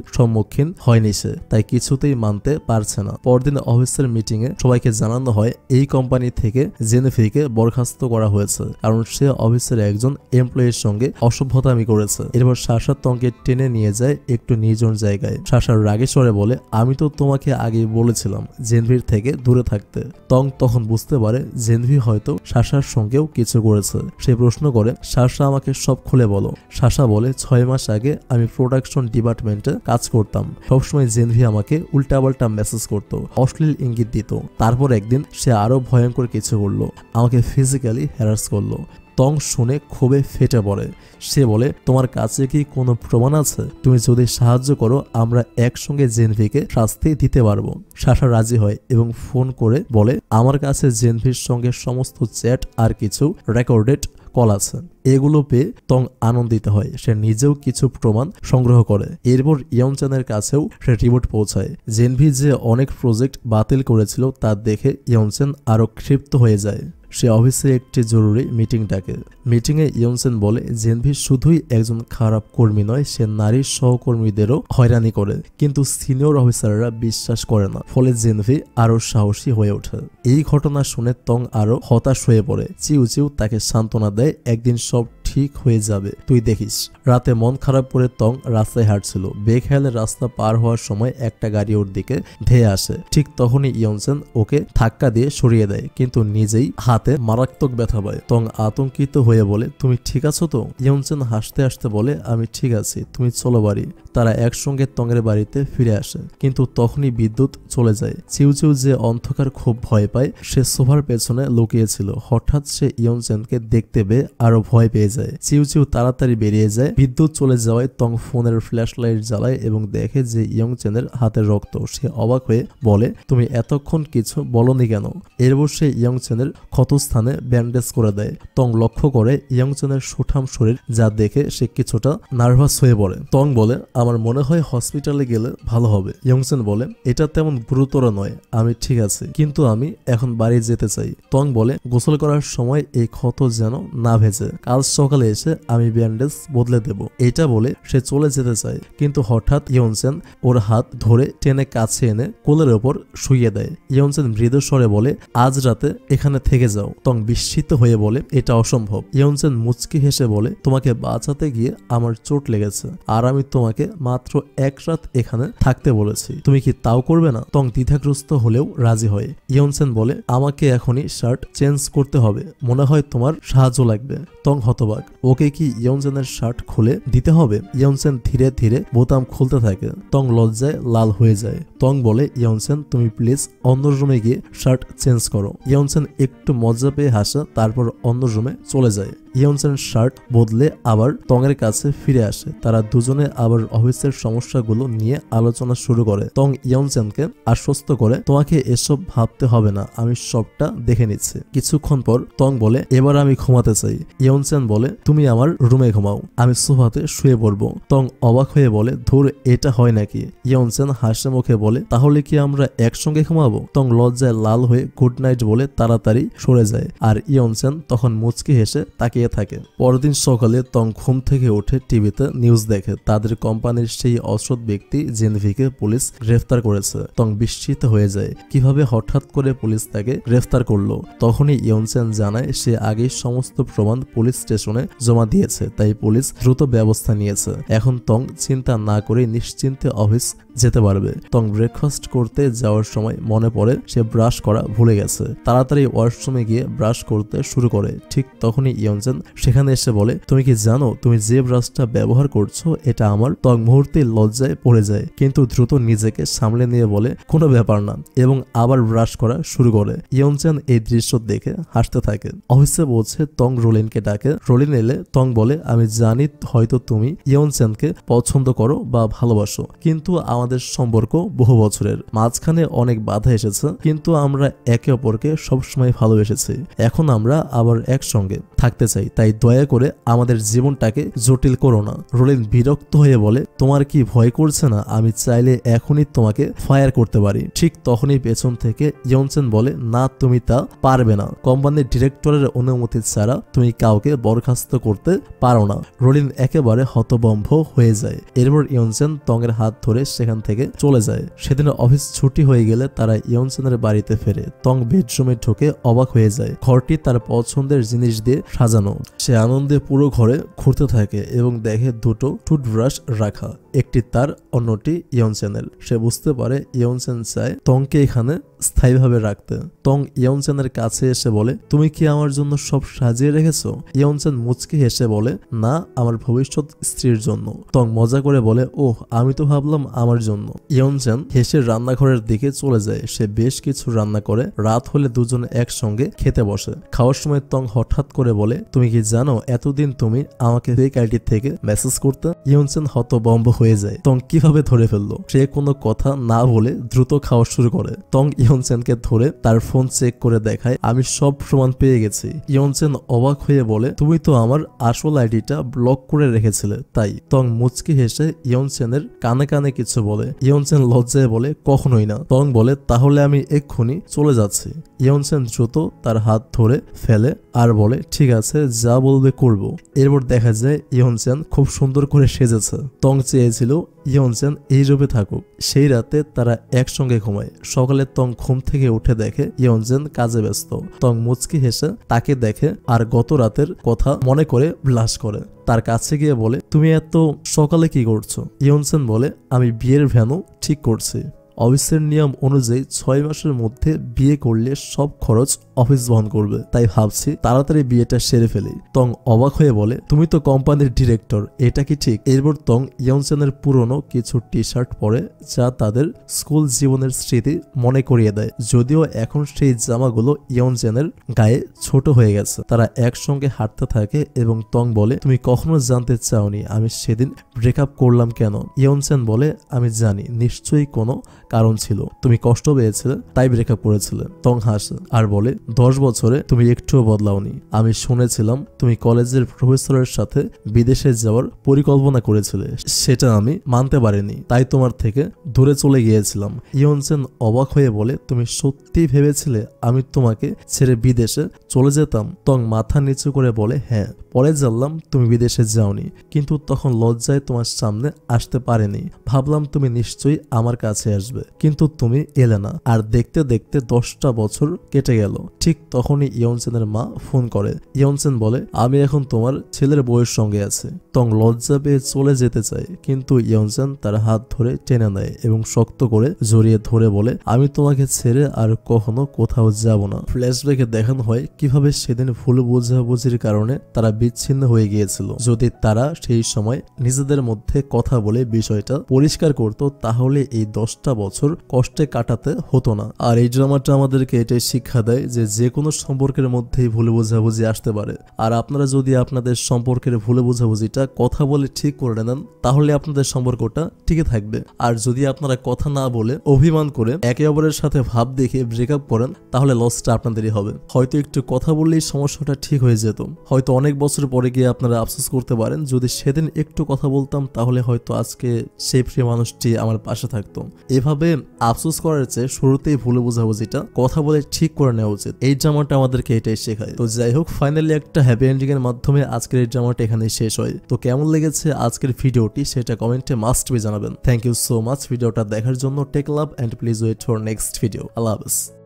সম্মুখীন হয়নি সে, তাই কিছুতেই মানতে পারছে না। পরদিন অফিসের মিটিং এ সবাইকে জানানো হয় এই কোম্পানি থেকে জেনভিকে বরখাস্ত করা হয়েছে, কারণ সে অফিসের একজন এমপ্লয়ির সঙ্গে অসভ্যতামি করেছে। এরপর সাশা তংকে টেনে নিয়ে যায় একটু নির্জন জায়গায়। সাশার রাগে স্বরে বলে, আমি তো তোমাকে আগেই বলেছিলাম জেনভির থেকে দূরে থাকতে। তং তখন বুঝতে পারে জেনভি হয়তো সাশার সঙ্গেও কিছু করেছে। সে প্রশ্ন করে, সাশা আমাকে সব খুলে বলো। সাশা বলে, 6 মাস আগে আমি প্রোডাকশন ডিপার্টমেন্টে কাজ করতাম। সবসময় জেনভি আমাকে উল্টাপাল্টা মেসেজ করতো, অশ্লীল ইঙ্গিত দিত। তারপর একদিন সে আরো ভয়ঙ্কর কিছু করলো, আমাকে ফিজিক্যালি হ্যারাস করলো। তং শুনে ক্ষোভে ফেটে পড়ে। সে বলে, তোমার কাছে কি কোনো প্রমাণ আছে? তুমি যদি সাহায্য করো আমরা একসঙ্গে জেনভিকে শাস্তি দিতে পারবো। সাশা রাজি হয় এবং ফোন করে বলে, আমার কাছে জেনভির সঙ্গে সমস্ত চ্যাট আর কিছু রেকর্ডেড কল আছে। এগুলো পেয়ে তং আনন্দিত হয়। সে নিজেও কিছু প্রমাণ সংগ্রহ করে। এরপর ইয়ংচেনের কাছেও সে রিপোর্ট পৌঁছায়। জেনভি যে অনেক প্রজেক্ট বাতিল করেছিল তা দেখে ইয়ংচেন আরো ক্ষিপ্ত হয়ে যায়। সে অফিসে একটি জরুরি মিটিং ডাকে। মিটিংয়ে ইয়ংচেন বলে, জেনভি শুধুই একজন খারাপ কর্মী নয়, সে নারী সহকর্মীদেরও হয়রানি করে, কিন্তু সিনিয়র অফিসাররা বিশ্বাস করে না। ফলে জেনভি আরো সাহসী হয়ে ওঠে। এই ঘটনা শুনে তং আরো হতাশ হয়ে পড়ে। চিউ তাকে সান্ত্বনা দেয়, একদিন সব ঠিক হয়ে যাবে, তুই দেখিস। রাতে মন খারাপ করে তং রাস্তায় হাঁটছিল। বেখেয়ালে রাস্তা পার হওয়ার সময় একটা গাড়ি ওর দিকে ধেয়ে আসে। ঠিক তখনই ইয়ংচেন ওকে ধাক্কা দিয়ে সরিয়ে দেয়, কিন্তু নিজেই হাতে মারাত্মক ব্যথা পায়। তং আতঙ্কিত হয়ে বলে, তুমি ঠিক আছো তো? ইয়ংচেন হাসতে হাসতে বলে, আমি ঠিক আছি, তুমি চলো বাড়ি। তারা একসঙ্গে তংয়ের বাড়িতে ফিরে আসে, কিন্তু তখনই বিদ্যুৎ চলে যায়। চিউ যে অন্ধকার খুব ভয় পায়, সে সোফার পেছনে লুকিয়েছিল। হঠাৎ সে ইয়ংচেনকে দেখতে পেয়ে আরো ভয় পেয়ে যায়। চিউ তাড়াতাড়ি বেরিয়ে যায়। বিদ্যুৎ চলে যাওয়ায় তং ফোনের ফ্ল্যাশ লাইট জ্বালায় এবং দেখে যে ইয়ংচেনের হাতে রক্ত। সে অবাক হয়ে বলে, তুমি এতক্ষণ কিছু বলনি কেন? এরপর সে ইয়ংচেনের ক্ষতস্থানে ব্যান্ডেজ করে দেয়। তং লক্ষ্য করে ইয়ংচেনের সুঠাম শরীর, যা দেখে সে কিছুটা নার্ভাস হয়ে পড়ে। তং বলে, আমার মনে হয় হসপিটালে গেলে ভালো হবে। ইয়ংসেন বলে, এটা তেমন গুরুতর নয়, আমি ঠিক আছি, কিন্তু আমি এখন বাড়ি যেতে চাই। তং বলে, গোসল করার সময় এই ক্ষত যেন না ভেজে, কাল সকালে এসে আমি ব্যান্ডেজ বদলে দেব। এটা বলে সে চলে যেতে চায়, কিন্তু হঠাৎ ইয়ংসেন ওর হাত ধরে টেনে কাছে এনে কোলের ওপর শুইয়ে দেয়। ইয়ংসেন মৃদু স্বরে বলে, আজ রাতে এখানে থেকে যাও। তং বিস্মিত হয়ে বলে, এটা অসম্ভব। ইয়ংসেন মুচকি হেসে বলে, তোমাকে বাঁচাতে গিয়ে আমার চোট লেগেছে, আর আমি তোমাকে মাত্র এক রাত এখানে থাকতে বলেছি, তুমি কি তাও করবে না? তং দ্বিধাগ্রস্ত হলেও রাজি হয়। ইয়ংসেন বলে, আমাকে এখনই শার্ট চেঞ্জ করতে হবে, মনে হয় তোমার সাহায্য লাগবে। তং হতবাক, ওকে কি ইয়ংসেনের শার্ট খুলে দিতে হবে? ইয়ংসেন ধীরে ধীরে বোতাম খুলতে থাকে। তং লজ্জায় লাল হয়ে যায়। তং বলে, ইয়ংসেন তুমি প্লিজ অন্য রুমে গিয়ে শার্ট চেঞ্জ করো। ইয়ংসেন একটু মজা পেয়ে হাসে, তারপর অন্য রুমে চলে যায়। ইয়ংসেন শার্ট বদলে আবার তংয়ের কাছে ফিরে আসে। তারা দুজনে আবার অফিসের সমস্যাগুলো নিয়ে আলোচনা শুরু করে। তং ইয়ংসেনকে আশ্বস্ত করে, তোমাকে এসব ভাবতে হবে না, আমি সবটা দেখে নিচ্ছি। কিছুক্ষণ পর তং বলে, এবার আমি ঘুমাতে চাই। ইয়ংসেন বলে, তুমি আমার রুমে ঘুমাও, আমি সোফাতে শুয়ে পড়বো। তং অবাক হয়ে বলে, ধুর, এটা হয় নাকি? ইয়ংসেন হাসে মুখে বলে, তাহলে কি আমরা একসঙ্গে ঘুমাবো? তং লজ্জায় লাল হয়ে গুড নাইট বলে তাড়াতাড়ি সরে যায়, আর ইয়ংসেন তখন মুচকি হেসে তাকিয়ে থাকে। পরদিন সকালে তং ঘুম থেকে উঠে টিভিতে নিউজ দেখে তাদের কোম্পানির সেই অসৎ ব্যক্তি জেনভিকে পুলিশ গ্রেফতার করেছে। তং বিস্মিত হয়ে যায়, কিভাবে হঠাৎ করে পুলিশ তাকে গ্রেফতার করলো। তখনই ইয়ংসেন জানায় সে আগেই সমস্ত প্রমাণ পুলিশ স্টেশনে জমা দিয়েছে, তাই পুলিশ দ্রুত ব্যবস্থা নিয়েছে। এখন তং চিন্তা না করে নিশ্চিন্তে অফিস যেতে পারবে। তং ব্রেকফাস্ট করতে যাওয়ার সময় মনে পড়ে সে ব্রাশ করা ভুলে গেছে। তাড়াতাড়ি ওয়াশরুমে গিয়ে ব্রাশ করতে শুরু করে। ঠিক তখনই ইয়ংসেন সেখানে এসে বলে, তুমি কি জানো তুমি যে ব্রাশটা ব্যবহার করছো এটা আমার? তং মুহূর্তে লজ্জায় পড়ে যায়, কিন্তু দ্রুত নিজেকে সামলে নিয়ে বলে, কোনো ব্যাপার না, এবং আবার ব্রাশ করা শুরু করে। ইয়ংসেন এই দৃশ্য দেখে হাসতে থাকে। অফিসে পৌঁছে তং রোলিনকে ডাকে। রোলিন এলে তং বলে, আমি জানি হয়তো তুমি ইয়ংসেনকে পছন্দ করো বা ভালোবাসো, কিন্তু আমাদের সম্পর্ক বহু বছরের, মাঝখানে অনেক বাধা এসেছে, কিন্তু আমরা একে অপরকে সবসময় ভালোবেসেছি। এখন আমরা আবার একসঙ্গে থাকতে চাই, তাই দয়া করে আমাদের জীবনটাকে জটিল করো না। রোলিন বিরক্ত হয়ে বলে, তোমার কি ভয় করছে না? আমি চাইলে এখনই তোমাকে ফায়ার করতে পারি। ঠিক তখনই পেছন থেকে ইয়ংসেন বলে, না, তুমি তা পারবে না, কোম্পানির ডিরেক্টরের অনুমতি ছাড়া তুমি কাউকে বরখাস্ত করতে পারো না। রোলিন একেবারে হতভম্ব হয়ে যায়। এরপর ইয়ংসেন তংয়ের হাত ধরে সেখান থেকে চলে যায়। সেদিন অফিস ছুটি হয়ে গেলে তারা ইয়ংসেনের বাড়িতে ফেরে। তং বেডরুমে ঢুকে অবাক হয়ে যায়। ঘরটি তার পছন্দের জিনিস দিয়ে সাজানো। সে আনন্দে পুরো ঘরে ঘুরতে থাকে এবং দেখে দুটো টুথব্রাশ রাখা, একটি তার, অন্যটি ইয়ংসেনের। সে বুঝতে পারে ইয়ংসেন চায় তংকে এখানে স্থায়ীভাবে রাখতে। তং ইয়ংসেনের কাছে এসে বলে, তুমি কি আমার জন্য সব সাজিয়ে রেখেছো? ইয়ংসেন মুচকি হেসে বলে, না, আমার ভবিষ্যৎ স্ত্রীর জন্য। তং মজা করে বলে, ওহ, আমি তো ভাবলাম আমার জন্য। ইয়ংসেন হেসে রান্নাঘরের দিকে চলে যায়। সে বেশ কিছু রান্না করে। রাত হলে দুজনে একসঙ্গে খেতে বসে। খাওয়ার সময় তং হঠাৎ করে বলে, তুমি কি জানো এতদিন তুমি আমাকে ফেক আইডি থেকে মেসেজ করতে? ইয়ংসেন হতভম্ব হয়ে যায়। তং কিভাবে ধরে ফেললো? সে কোনো কথা না বলে দ্রুত খাওয়া শুরু করে। তং ইয়ংসেনকে ধরে তার ফোন চেক করে দেখায়, আমি সব প্রমাণ পেয়ে গেছি। ইয়ংসেন অবাক হয়ে বলে, তুমি তো আমার আসল আইডিটা ব্লক করে রেখেছিলে, তাই? তং মুচকি হেসে ইয়ংসেনের কানে কানে কিছু বলে। ইয়ংসেন লজ্জায় বলে, কখনোই না। তং বলে, তাহলে আমি এক্ষুনি চলে যাচ্ছি। ইয়ংসেন দ্রুত তার হাত ধরে ফেলে আর বলে, ঠিক আছে, যা বলবে করব। এরপর দেখা যায় ইয়ংসেন খুব সুন্দর করে সেজেছে। তং চেয়েছিল ইয়ংসেন এই রূপে থাকুক। সেই রাতে তারা একসঙ্গে ঘুমায়। সকালে তং ঘুম থেকে উঠে দেখে ইয়ংসেন কাজে ব্যস্ত। তং মুচকি হেসে তাকে দেখে আর গত রাতের কথা মনে করে ব্লাশ করে। তার কাছে গিয়ে বলে, তুমি এত সকালে কি করছো? ইয়ংসেন বলে, আমি বিয়ের ভেন্যু ঠিক করছি। অফিসের নিয়ম অনুযায়ী 6 মাসের মধ্যে বিয়ে করলে সব খরচ অফিস বহন করবে, তাই ভাবছি তাড়াতাড়ি বিয়েটা সেরে ফেলি। তং অবাক হয়ে বলে, তুমি তো কোম্পানির ডিরেক্টর, এটা কি ঠিক? এরপর তং ইয়ংসেনের পুরনো কিছু টি শার্ট পরে, যা তাদের স্কুল জীবনের স্মৃতি মনে করিয়ে দেয়, যদিও এখন সেই জামাগুলো ইয়ংসেনের গায়ে ছোট হয়ে গেছে। তারা একসঙ্গে হাঁটতে থাকে এবং তং বলে, তুমি কখনো জানতে চাওনি আমি সেদিন ব্রেকআপ করলাম কেন? ইয়ংসেন বলে, আমি জানি, নিশ্চয়ই কোনো কারণ ছিল, তুমি কষ্ট পেয়েছিলে তাই ব্রেকআপ করেছিলে। তং হাসে আর বলে 10 বছরে তুমি একটুও বদলাওনি। আমি শুনেছিলাম তুমি কলেজের প্রফেসরের সাথে বিদেশে যাওয়ার পরিকল্পনা করেছিলে, সেটা আমি মানতে পারিনি, তাই তোমার থেকে দূরে চলে গিয়েছিলাম। ইয়নচেন অবাক হয়ে বলে তুমি সত্যি ভেবেছিলে আমি তোমাকে ছেড়ে বিদেশে চলে যেতাম? তং মাথা নিচু করে বলে হ্যাঁ, পরে জানলাম তুমি বিদেশে যাওনি, কিন্তু তখন লজ্জায় তোমার সামনে আসতে পারেনি। ভাবলাম তুমি নিশ্চয়ই আমার কাছে আসবে, কিন্তু তুমি এলে না। আর দেখতে দেখতে 10টা বছর কেটে গেল। ঠিক তখনই ইয়নচেনের মা ফোন করে। ইয়নচেন বলে আমি এখন তোমার ছেলের বউয়ের সঙ্গে আছি। তং লজ্জা পেয়ে চলে যেতে চায়, কিন্তু ইয়নচেন তার হাত ধরে টেনে নেয় এবং শক্ত করে জড়িয়ে ধরে বলে আমি তোমাকে ছেড়ে আর কখনো কোথাও যাব না। ফ্ল্যাশব্যাকে দেখানো হয় কিভাবে সেদিন ভুল বোঝাবুঝির কারণে তারা বিচ্ছিন্ন হয়ে গিয়েছিল। যদি তারা সেই সময় নিজেদের মধ্যে কথা বলে বিষয়টা পরিষ্কার করত, তাহলে এই 10টা বছর কষ্টে কাটাতে হতো না। আর এই ড্রামাটা আমাদেরকে এটাই শিক্ষা দেয় যে যে কোনো সম্পর্কের মধ্যেই ভুল বোঝাবুঝি আসতে পারে। আর আপনারা যদি আপনাদের সম্পর্কের ভুল বোঝাবুঝিটা কথা বলে ঠিক করে নেন, তাহলে আপনাদের সম্পর্কটা টিকে থাকবে। আর যদি আপনারা কথা না বলে অভিমান করে একে অপরের সাথে ভাব দেখে ব্রেকআপ করেন, তাহলে লসটা আপনাদেরই হবে। হয়তো একটু কথা বললেই সমস্যাটা ঠিক হয়ে যেত, হয়তো অনেক বছর পরে গিয়ে আপনারা আফসোস করতে পারেন যদি সেদিন একটু কথা বলতাম, তাহলে হয়তো আজকে সেই প্রিয় মানুষটি আমার পাশে থাকতো। এভাবে আফসোস করার চেয়ে শুরুতেই ভুল বোঝাবুঝিটা কথা বলে ঠিক করে নেওয়া উচিত। এই ড্রামাটা আমাদেরকে এটাই শেখায়। তো যাই হোক, ফাইনালি একটা হ্যাপি এন্ডিং এর মাধ্যমে আজকের এই ড্রামাটা এখানেই শেষ হয়। তো কেমন লেগেছে আজকের ভিডিওটি সেটা কমেন্টে মাস্ট বি জানাবেন। থ্যাংক ইউ সো মাচ ভিডিওটা দেখার জন্য। Take love and please wait for next video. আল্লাহ হাফেজ।